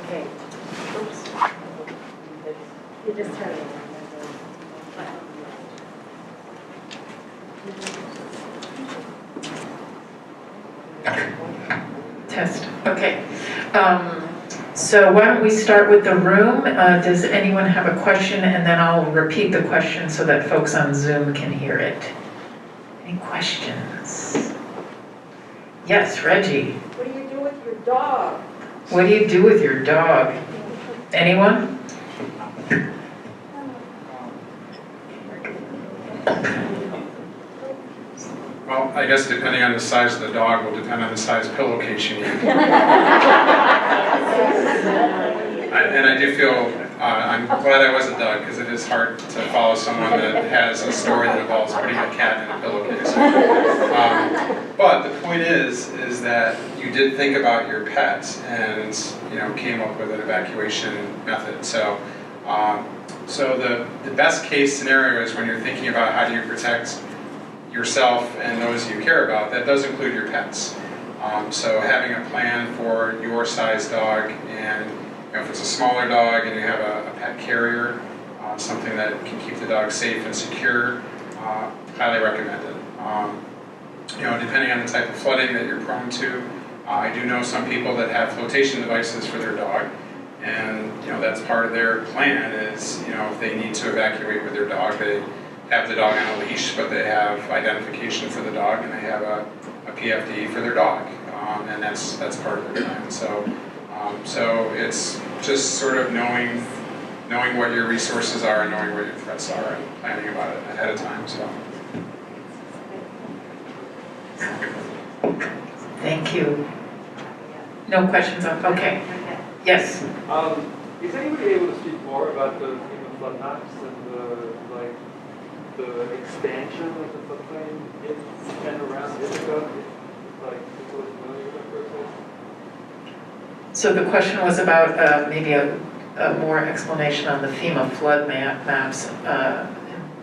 Okay. Oops. You just turn it. Test. Okay. So why don't we start with the room? Does anyone have a question? And then I'll repeat the question so that folks on Zoom can hear it. Any questions? Yes, Reggie. What do you do with your dog? What do you do with your dog? Anyone? Well, I guess depending on the size of the dog will depend on the size pillowcase you need. And I do feel, I'm glad I wasn't Doug, because it is hard to follow someone that has a story that involves putting a cat in a pillowcase. But the point is that you did think about your pets and, came up with an evacuation method. So the best case scenario is when you're thinking about how do you protect yourself and those you care about, that does include your pets. So having a plan for your size dog, and if it's a smaller dog and you have a pet carrier, something that can keep the dog safe and secure, highly recommended. Depending on the type of flooding that you're prone to, I do know some people that have flotation devices for their dog, and that's part of their plan is, if they need to evacuate with their dog, they have the dog on a leash, but they have identification for the dog, and they have a PFD for their dog, and that's part of their plan. So it's just sort of knowing what your resources are and knowing what your threats are and planning about it ahead of time. So. Thank you. No questions on, okay. Yes. Is anybody able to speak more about the FEMA flood maps and the expansion of the floodplain in and around Ithaca? People are familiar with that process? So the question was about maybe a more explanation on the FEMA flood maps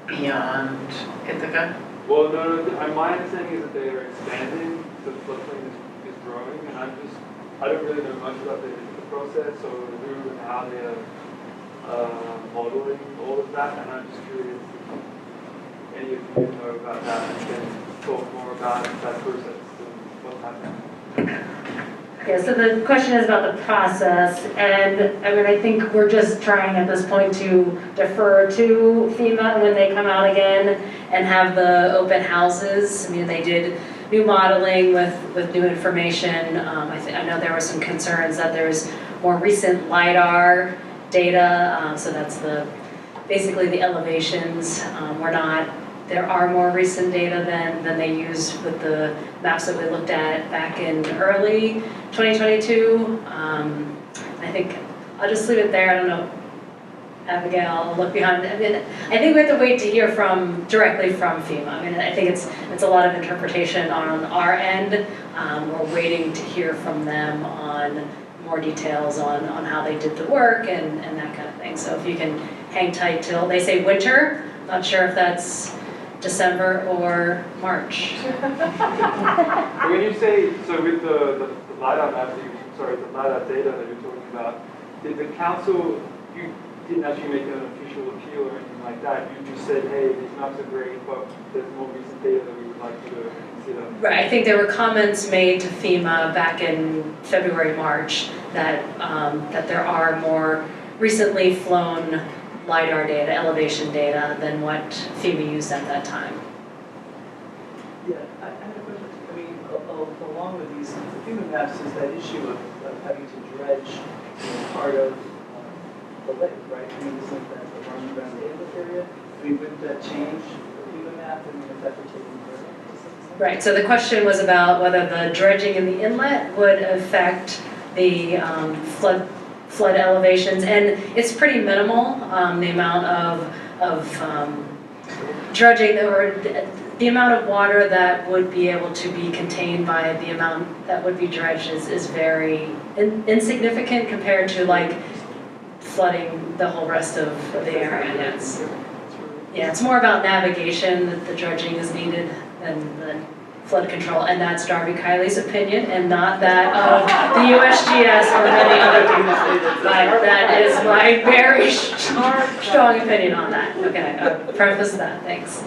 beyond Ithaca? Well, no, my understanding is that they are expanding, the floodplain is growing, and I don't really know much about the process or who and how they are modeling all of that, and I'm just curious if any of you know about that and can talk more about that process and what's happening. Yeah, so the question is about the process, and I think we're just trying at this point to defer to FEMA when they come out again and have the open houses. They did new modeling with new information. I know there were some concerns that there's more recent LiDAR data, so that's basically the elevations. There are more recent data than they used with the maps that we looked at back in early 2022. I think I'll just leave it there. I don't know, Abigail, I'll look behind. I think we have to wait to hear directly from FEMA. I think it's a lot of interpretation on our end. We're waiting to hear from them on more details on how they did the work and that kind of thing. So if you can hang tight till they say winter, not sure if that's December or March. When you say, so with the LiDAR map, the LiDAR data that you're talking about, did the council, you didn't actually make an official appeal or anything like that, you just said, hey, these maps are great, but there's more recent data that we would like you to consider? Right, I think there were comments made to FEMA back in February, March, that there are more recently flown LiDAR data, elevation data, than what FEMA used at that time. Yeah, I had a question. Along with these FEMA maps is that issue of having to dredge part of the lake, right? Isn't that around the inlet area? Wouldn't that change the FEMA map and if that were taken care of? Right, so the question was about whether the dredging in the inlet would affect the flood elevations, and it's pretty minimal, the amount of dredging, or the amount of water that would be able to be contained by the amount that would be dredged is very insignificant compared to flooding the whole rest of the area. It's more about navigation that the dredging is needed than flood control, and that's Darby Kiley's opinion, and not that of the USGS or many other people. That is my very strong opinion on that. Okay, I'll preface that, thanks.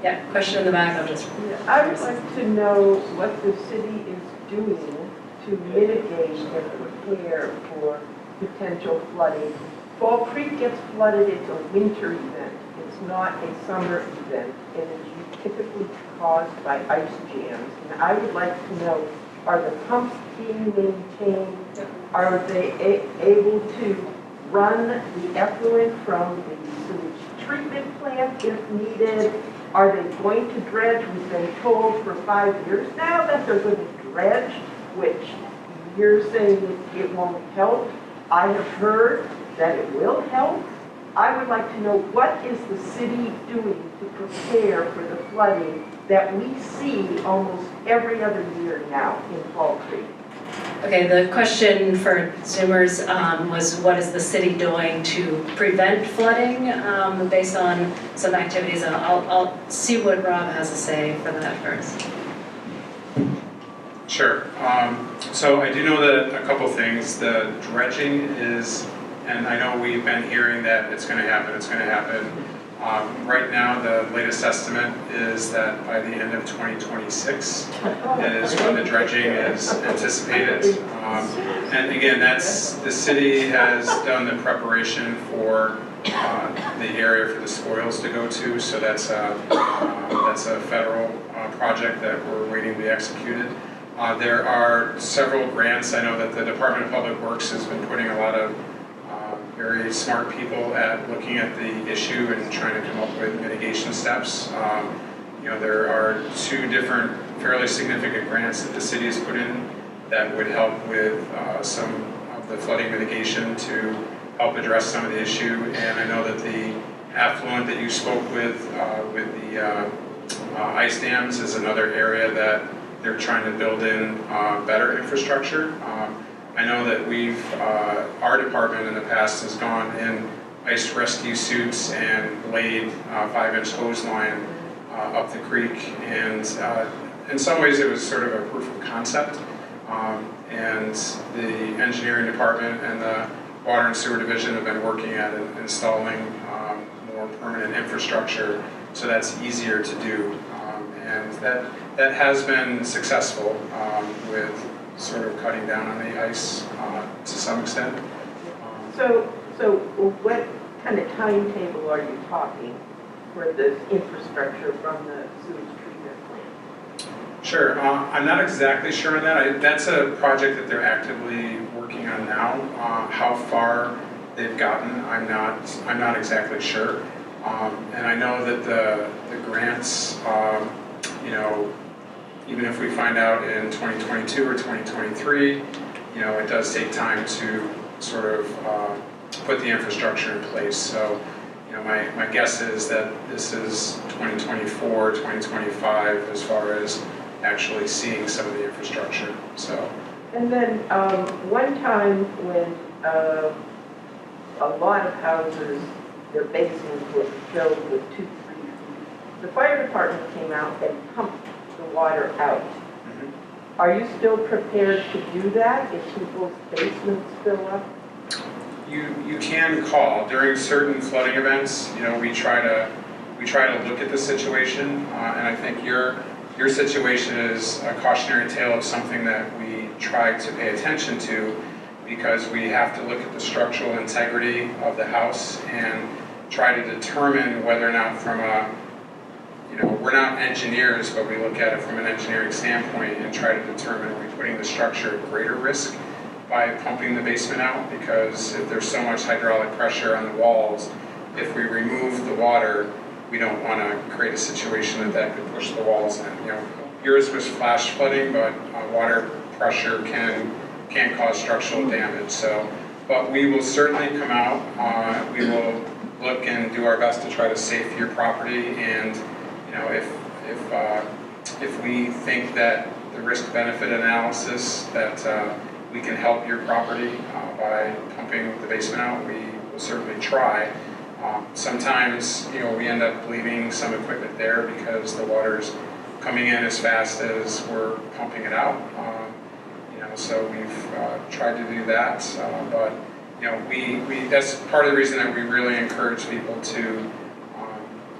Yeah, question in the back, I'll just... I would like to know what the city is doing to mitigate and prepare for potential flooding. Fall Creek gets flooded, it's a winter event. It's not a summer event, and it's typically caused by ice jams. And I would like to know, are the pumps being maintained? Are they able to run the effluent from the sewage treatment plant if needed? Are they going to dredge? We've been told for 5 years now that they're going to dredge, which you're saying it won't help. I have heard that it will help. I would like to know, what is the city doing to prepare for the flooding that we see almost every other year now in Fall Creek? Okay, the question for Zoomers was what is the city doing to prevent flooding based on some activities. I'll see what Rob has to say for that first. Sure. So I do know that a couple things. The dredging is, and I know we've been hearing that it's going to happen, it's going to happen. Right now, the latest estimate is that by the end of 2026 is when the dredging is anticipated. And again, the city has done the preparation for the area for the spoils to go to, so that's a federal project that we're waiting to be executed. There are several grants. I know that the Department of Public Works has been putting a lot of very smart people at looking at the issue and trying to come up with mitigation steps. There are 2 different fairly significant grants that the city has put in that would help with some of the flooding mitigation to help address some of the issue. And I know that the affluent that you spoke with the ice dams is another area that they're trying to build in better infrastructure. I know that our department in the past has gone in ice rescue suits and laid 5-inch hose line up the creek, and in some ways it was sort of a proof of concept. And the engineering department and the water and sewer division have been working at installing more permanent infrastructure, so that's easier to do. And that has been successful with sort of cutting down on the ice to some extent. So what kind of timetable are you talking for the infrastructure from the sewage treatment plant? Sure, I'm not exactly sure on that. That's a project that they're actively working on now. How far they've gotten, I'm not exactly sure. And I know that the grants, even if we find out in 2022 or 2023, it does take time to sort of put the infrastructure in place. So, my guess is that this is 2024, 2025 as far as actually seeing some of the infrastructure. So. And then one time when a lot of houses, their basements were filled with 2-3 feet, the fire department came out and pumped the water out. Mm-hmm. Are you still prepared to do that if people's basements fill up? You can call during certain flooding events. We try to look at the situation, and I think your situation is a cautionary tale of something that we try to pay attention to, because we have to look at the structural integrity of the house and try to determine whether or not from a, we're not engineers, but we look at it from an engineering standpoint and try to determine, are we putting the structure at greater risk by pumping the basement out? Because if there's so much hydraulic pressure on the walls, if we remove the water, we don't want to create a situation that could push the walls in. Yours was flash flooding, but water pressure can cause structural damage. So, but we will certainly come out. We will look and do our best to try to safe your property. And if we think that the risk-benefit analysis that we can help your property by pumping the basement out, we will certainly try. Sometimes, we end up leaving some equipment there because the water's coming in as fast as we're pumping it out. So we've tried to do that, but that's part of the reason that we really encourage people to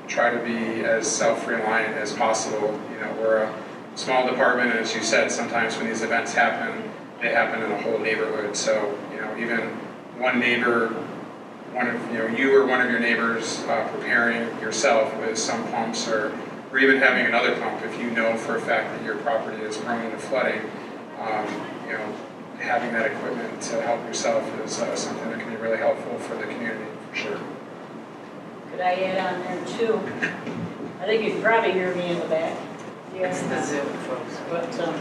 try to be as self-reliant as possible. We're a small department, and as you said, sometimes when these events happen, they happen in a whole neighborhood. So even one neighbor, you or one of your neighbors preparing yourself with some pumps or even having another pump if you know for a fact that your property is prone to flooding. Having that equipment to help yourself is something that can be really helpful for the community, for sure. Could I add on there too? I think you can probably hear me in the back. It's the Zoom, folks. But,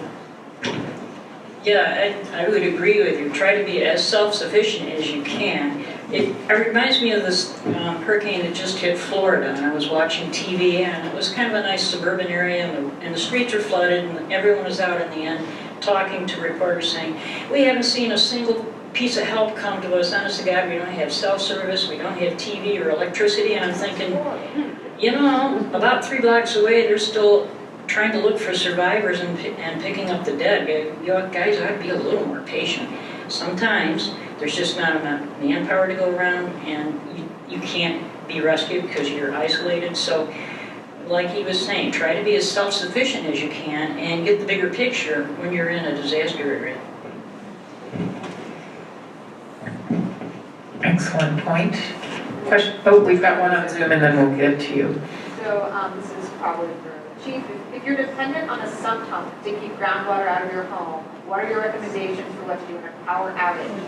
yeah, I would agree with you. Try to be as self-sufficient as you can. It reminds me of this hurricane that just hit Florida, and I was watching TV, and it was kind of a nice suburban area, and the streets are flooded, and everyone was out in the end talking to reporters saying, we haven't seen a single piece of help come to us. Honest to God, we don't have self-service, we don't have TV or electricity, and I'm thinking, about 3 blocks away, they're still trying to look for survivors and picking up the dead. Guys ought to be a little more patient. Sometimes there's just not enough manpower to go around, and you can't be rescued because you're isolated. So, like he was saying, try to be as self-sufficient as you can and get the bigger picture when you're in a disaster area. Excellent point. Question, we've got one on Zoom and then we'll get to you. So this is probably for the chief. If you're dependent on a sump pump to keep groundwater out of your home, what are your recommendations for what to do in a power outage?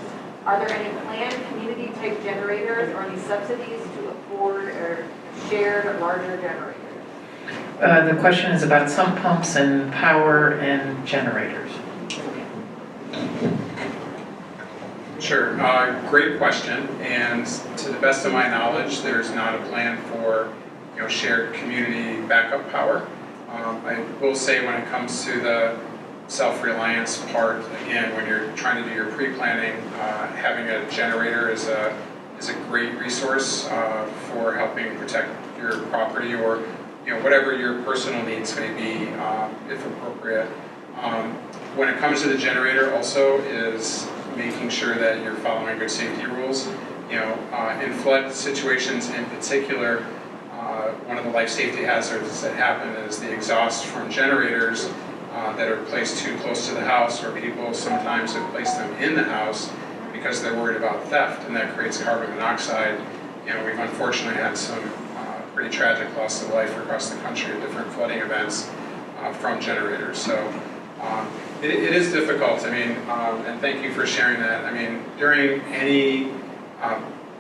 Are there any planned community-type generators or any subsidies to afford or shared larger generators? The question is about sump pumps and power and generators. Sure, great question, and to the best of my knowledge, there's not a plan for shared community backup power. I will say when it comes to the self-reliance part, again, when you're trying to do your pre-planning, having a generator is a great resource for helping protect your property or whatever your personal needs may be, if appropriate. When it comes to the generator, also is making sure that you're following good safety rules. In flood situations in particular, one of the life safety hazards that happen is the exhaust from generators that are placed too close to the house, or people sometimes have placed them in the house because they're worried about theft, and that creates carbon monoxide. We've unfortunately had some pretty tragic loss of life across the country at different flooding events from generators. So it is difficult. And thank you for sharing that. During any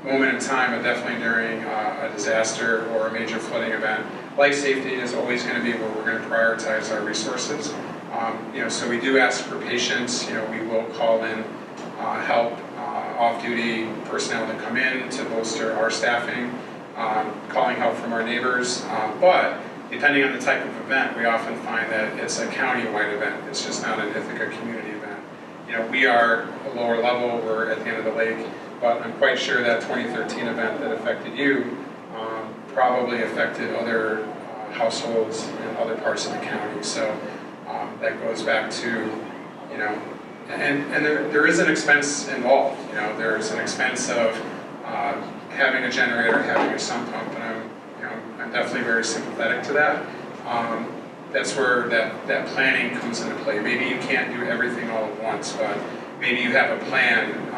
moment in time, but definitely during a disaster or a major flooding event, life safety is always going to be where we're going to prioritize our resources. So we do ask for patience. We will call in help, off-duty personnel to come in to bolster our staffing, calling help from our neighbors. But depending on the type of event, we often find that it's a county-wide event. It's just not an Ithaca community event. We are a lower level. We're at the end of the lake. But I'm quite sure that 2013 event that affected you probably affected other households in other parts of the county. So that goes back to, and there is an expense involved. There's an expense of having a generator, having a sump pump, and I'm definitely very sympathetic to that. That's where that planning comes into play. Maybe you can't do everything all at once, but maybe you have a plan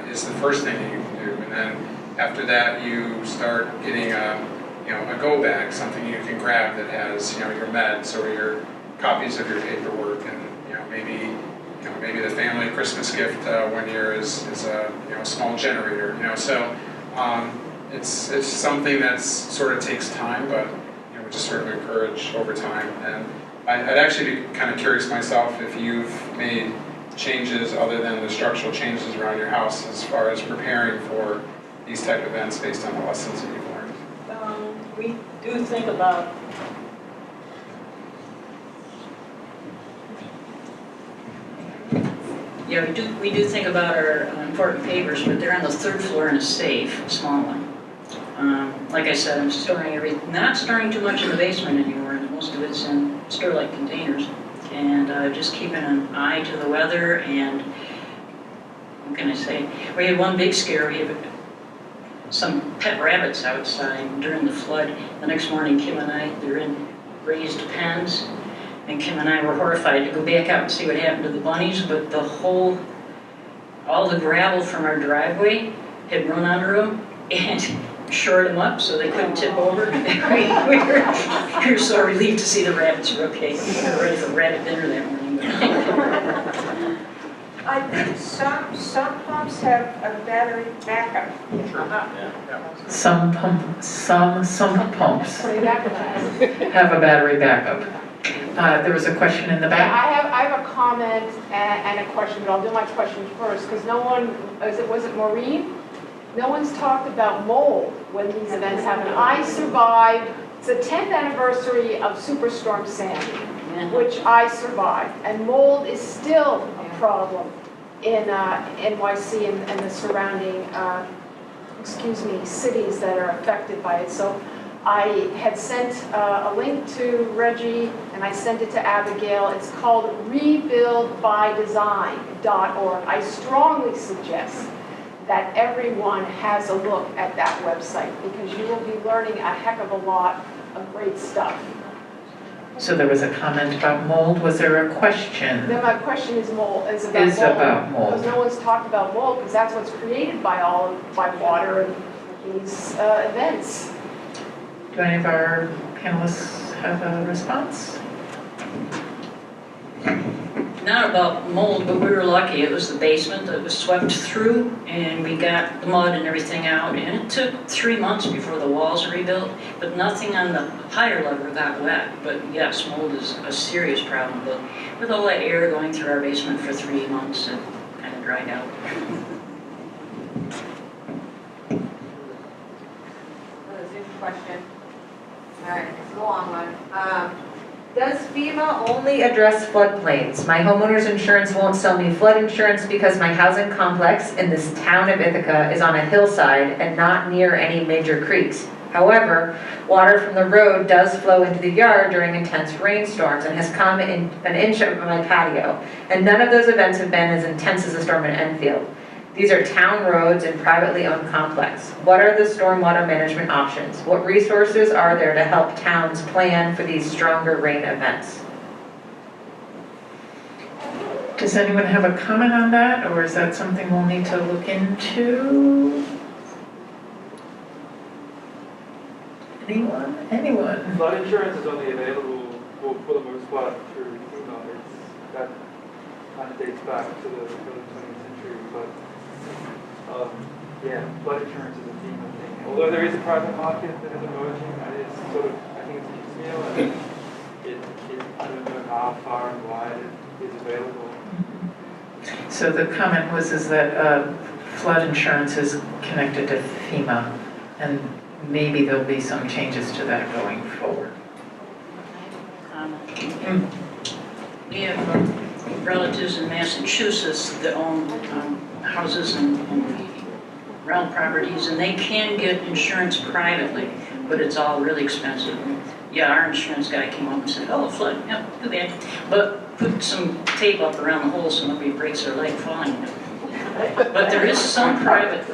is the first thing that you can do, and then after that you start getting a go bag, something you can grab that has your meds or your copies of your paperwork, and maybe the family Christmas gift one year is a small generator. So it's something that sort of takes time, but we just sort of encourage over time. And I'd actually be kind of curious myself if you've made changes other than the structural changes around your house as far as preparing for these type of events based on the lessons that you've learned. We do think about we do think about our important papers, but they're on the 3rd floor in a safe, a small one. Like I said, I'm not storing too much in the basement anymore. Most of it's in Sterlite containers, and just keeping an eye to the weather. And what can I say? We had one big scare. We had some pet rabbits outside during the flood. The next morning, Kim and I, they're in raised pens, and Kim and I were horrified to go back out and see what happened to the bunnies, but all the gravel from our driveway had run under them and shored them up so they couldn't tip over. we were so relieved to see the rabbits were okay. We were ready for rabbit dinner that morning. I think some pumps have a battery backup. Some sump pumps Put it back in the- have a battery backup. There was a question in the Yeah, back. I have a comment and a question, but I'll do my question first, because no one, was it Maureen? No one's talked about mold when these events happen. I survived, it's the 10th anniversary of Superstorm Sandy, which I survived, and mold is still a problem in NYC and the surrounding, cities that are affected by it. So I had sent a link to Reggie, and I sent it to Abigail. It's called rebuildbydesign.org. I strongly suggest that everyone has a look at that website, because you will be learning a heck of a lot of great stuff. So there was a comment about mold. Was there a question? Then my question is about mold. Because no one's talked about mold, because that's what's created by water and these events. Do any of our panelists have a response? Not about mold, but we were lucky. It was the basement that was swept through, and we got the mud and everything out. And it took 3 months before the walls were rebuilt, but nothing on the higher level got wet. But yes, mold is a serious problem. But with all that air going through our basement for 3 months, it kind of dried out. Question. All right, it's a long one. Does FEMA only address floodplains? My homeowner's insurance won't sell me flood insurance because my housing complex in this town of Ithaca is on a hillside and not near any major creeks. However, water from the road does flow into the yard during intense rainstorms and has come in an inch of my patio. And none of those events have been as intense as the storm in Enfield. These are town roads and privately owned complex. What are the stormwater management options? What resources are there to help towns plan for these stronger rain events? Does anyone have a comment on that, or is that something we'll need to look into? Anyone? Flood insurance is only available for the most part through FEMA. That kind of dates back to the early 20th century, but yeah, flood insurance is a FEMA thing. Although there is a private market that is emerging, and it's sort of, I think it's piecemeal, and I don't know how far and wide it is available. So the comment was that flood insurance is connected to FEMA, and maybe there'll be some changes to that going forward. We have relatives in Massachusetts that own houses and rental properties, and they can get insurance privately, but it's all really expensive. Yeah, our insurance guy came up and said, "Oh, flood, yeah, too bad, but put some tape up around the hole so nobody breaks their leg falling in it." But there is some private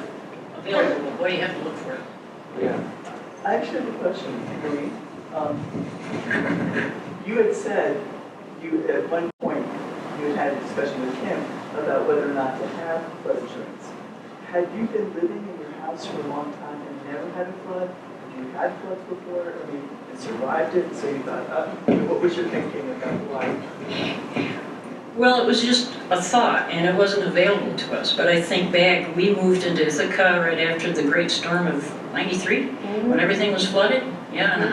available, but boy, you have to look for it. Yeah. I actually have a question, Marie. You had said, at one point, you had a discussion with Kim about whether or not to have flood insurance. Had you been living in your house for a long time and never had a flood? Have you had floods before? I mean, and survived it, so you thought, what was your thinking about why? Well, it was just a thought, and it wasn't available to us. But I think back, we moved into Ithaca right after the great storm of '93, when everything was flooded. Yeah, and the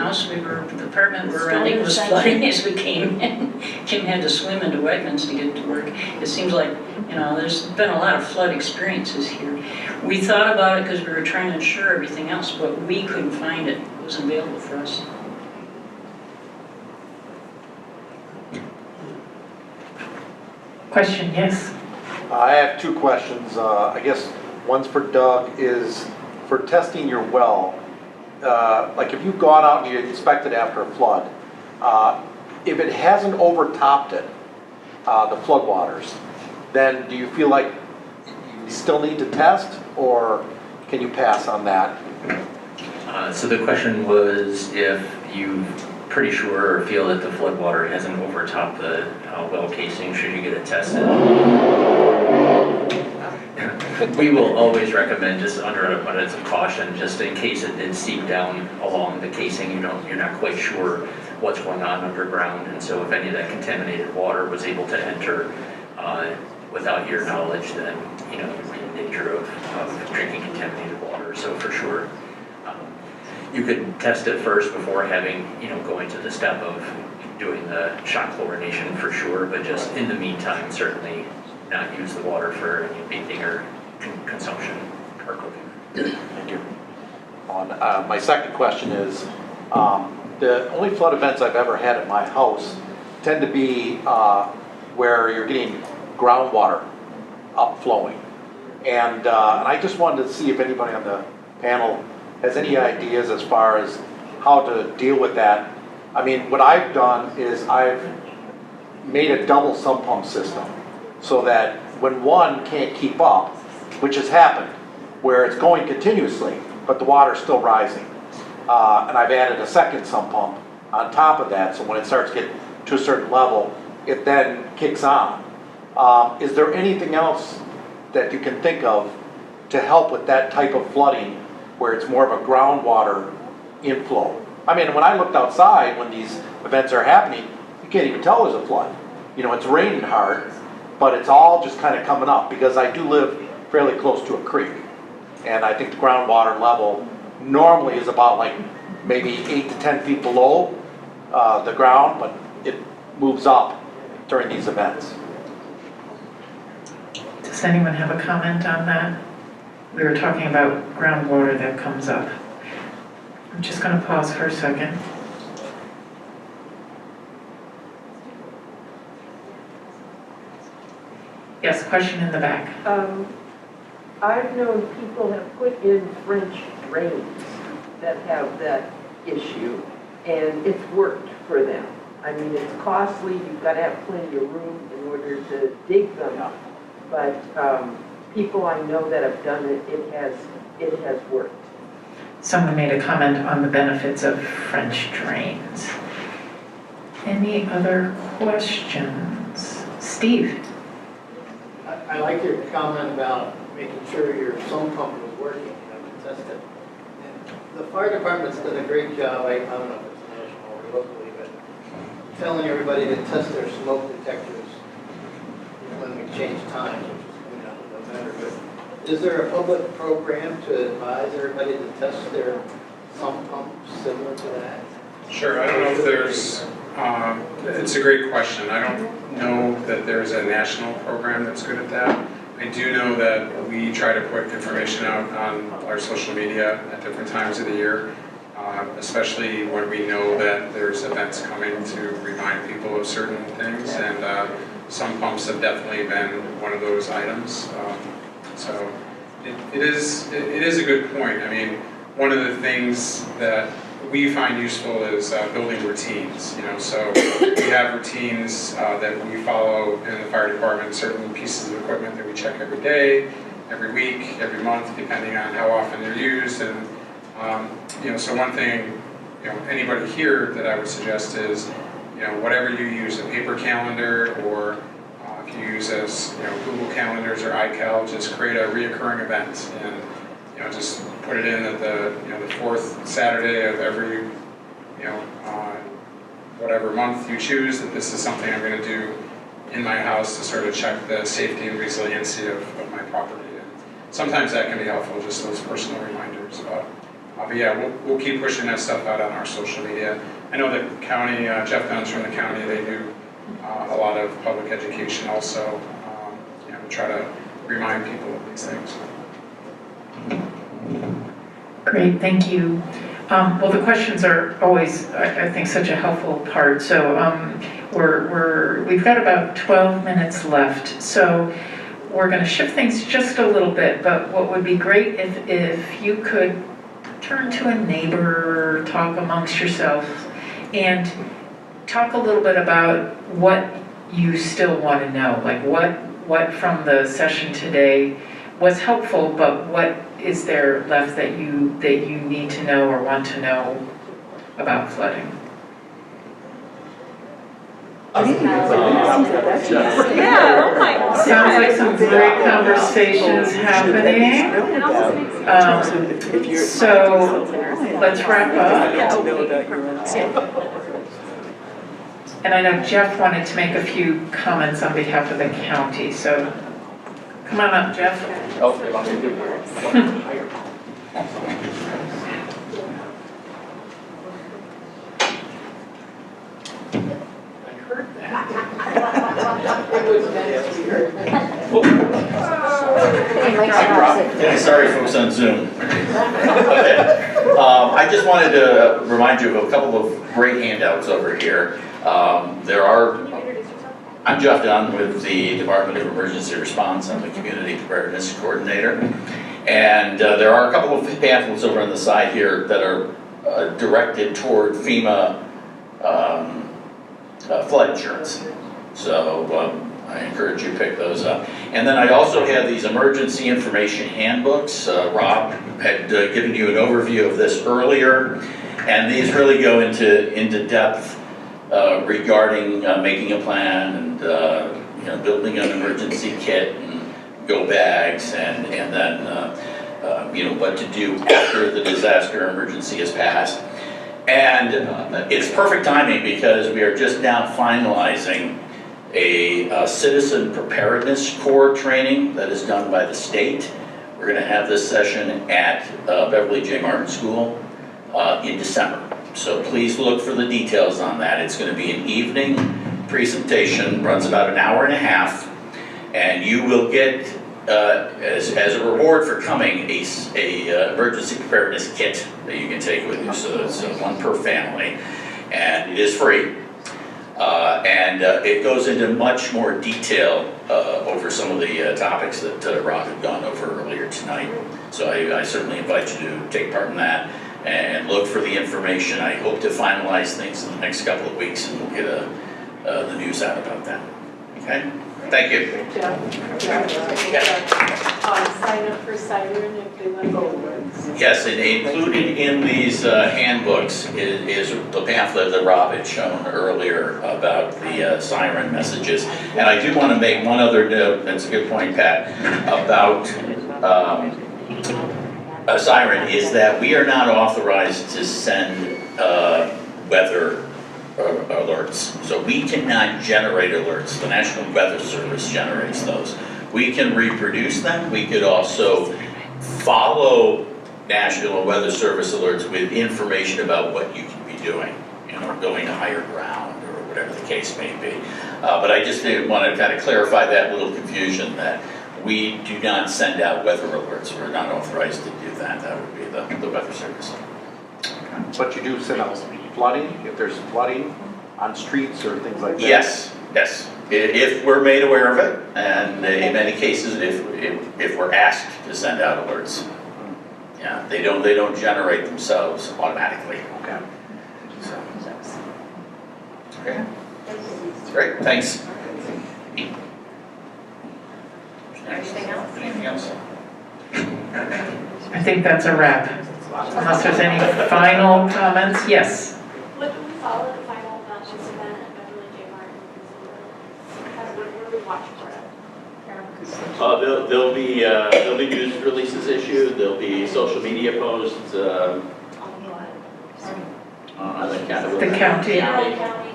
apartment we were renting was flooding as we came in. Kim had to swim into Wegmans to get to work. It seems like, there's been a lot of flood experiences here. We thought about it because we were trying to insure everything else, but we couldn't find it. It wasn't available for us. Question, yes? I have two questions. I guess one's for Doug, is for testing your well. Like if you've gone out and you inspected after a flood, if it hasn't overtopped it, the floodwaters, then do you feel like you still need to test, or can you pass on that? So the question was if you pretty sure or feel that the floodwater hasn't overtopped the well casing, should you get it tested? We will always recommend just under an abundance of caution, just in case it did seep down along the casing, you're not quite sure what's going on underground. And so if any of that contaminated water was able to enter without your knowledge, then, you're in danger of drinking contaminated water. So for sure, you could test it first before having, going to the step of doing the shock chlorination for sure, but just in the meantime, certainly not use the water for any bathing or consumption or cooking. Thank you. My second question is, the only flood events I've ever had at my house tend to be where you're getting groundwater upflowing. And I just wanted to see if anybody on the panel has any ideas as far as how to deal with that. I mean, what I've done is I've made a double sump pump system so that when one can't keep up, which has happened, where it's going continuously, but the water's still rising. And I've added a second sump pump on top of that, so when it starts getting to a certain level, it then kicks on. Is there anything else that you can think of to help with that type of flooding where it's more of a groundwater inflow? I mean, when I looked outside when these events are happening, you can't even tell there's a flood. It's raining hard, but it's all just kind of coming up because I do live fairly close to a creek. And I think the groundwater level normally is about like maybe 8 to 10 feet below the ground, but it moves up during these events. Does anyone have a comment on that? We were talking about groundwater that comes up. I'm just going to pause for a second. Yes, question in the back. I've known people have put in French drains that have that issue, and it's worked for them. I mean, it's costly, you've got to have plenty of room in order to dig them, but people I know that have done it, it has worked. Someone made a comment on the benefits of French drains. Any other questions? Steve? I like your comment about making sure your sump pump is working, to test it. And the fire department's done a great job, I don't know if it's national or locally, but telling everybody to test their smoke detectors when we change times, which is coming up in November. But is there a public program to advise everybody to test their sump pump similar to that? Sure, I don't know if there's, it's a great question. I don't know that there's a national program that's good at that. I do know that we try to put information out on our social media at different times of the year, especially when we know that there's events coming to remind people of certain things, and some pumps have definitely been one of those items. So it is a good point. I mean, one of the things that we find useful is building routines, so we have routines that we follow in the fire department, certain pieces of equipment that we check every day, every week, every month, depending on how often they're used. And so one thing, anybody here that I would suggest is, whatever you use, a paper calendar, or if you use as Google Calendars or iCal, just create a reoccurring event, and just put it in at the fourth Saturday of every whatever month you choose, that this is something I'm going to do in my house to sort of check the safety and resiliency of my property. And sometimes that can be helpful, just those personal reminders. But yeah, we'll keep pushing that stuff out on our social media. I know the county, Jeff Dunn's from the county, they do a lot of public education also, to try to remind people of these things. Great, thank you. Well, the questions are always, I think, such a helpful part. So we've got about 12 minutes left. So we're going to shift things just a little bit. But what would be great if you could turn to a neighbor, talk amongst yourselves, and talk a little bit about what you still want to know. Like what from the session today was helpful, but what is there left that you need to know or want to know about flooding? Yeah, oh my God. Sounds like some great conversations happening. So let's wrap up. And I know Jeff wanted to make a few comments on behalf of the county, so come on up, Jeff. Oh, they want me to do Yeah, sorry folks on Zoom. Okay. I just wanted to remind you of a couple of great handouts over here. I'm Jeff Dunn with the Department of Emergency Response. I'm the Community Preparedness Coordinator. And there are a couple of pamphlets over on the side here that are directed toward FEMA flood insurance. So I encourage you to pick those up. And then I also have these emergency information handbooks. Rob had given you an overview of this earlier, and these really go into depth regarding making a plan and building an emergency kit and go bags and then what to do after the disaster emergency has passed. And it's perfect timing because we are just now finalizing a citizen preparedness corps training that is done by the state. We're going to have this session at Beverly J. Martin School in December. So please look for the details on that. It's going to be an evening presentation, runs about an hour and a half, and you will get, as a reward for coming, a emergency preparedness kit that you can take with you. So it's one per family, and it is free. And it goes into much more detail over some of the topics that Rob had gone over earlier tonight. So I certainly invite you to take part in that and look for the information. I hope to finalize things in the next couple of weeks, and we'll get the news out about that. Okay? Thank you. Sign up for Siren if they want to go. Yes, and included in these handbooks is the pamphlet that Rob had shown earlier about the siren messages. And I do want to make one other note, that's a good point, Pat, about a siren, is that we are not authorized to send weather alerts. So we cannot generate alerts. The National Weather Service generates those. We can reproduce them. We could also follow National Weather Service alerts with information about what you can be doing, going to higher ground or whatever the case may be. But I just want to kind of clarify that little confusion that we do not send out weather alerts. We're not authorized to do that. That would be the Weather Service. But you do send out flooding, if there's flooding on streets or things like that? Yes, yes. If we're made aware of it, and in many cases, if we're asked to send out alerts. Yeah, they don't generate themselves automatically. Okay. So. Okay. Great, thanks. Anything else? Anything else? I think that's a wrap. Unless there's any final comments, yes. What do we follow the final about this event at Beverly J. Martin? What do we watch for it? There'll be news releases issued. There'll be social media posts. The county. Yeah,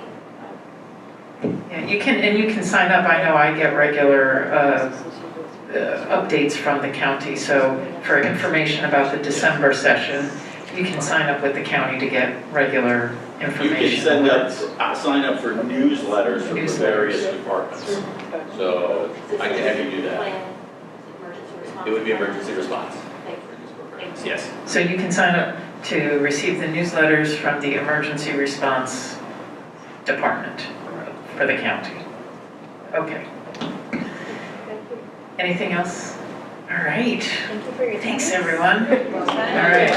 you can sign up. I know I get regular updates from the county. So for information about the December session, you can sign up with the county to get regular information. You can sign up for newsletters from the various departments. So I can have you do that. It would be emergency response. Yes. So you can sign up to receive the newsletters from the emergency response department for the county. Okay. Anything else? All right. Thanks, everyone. All right.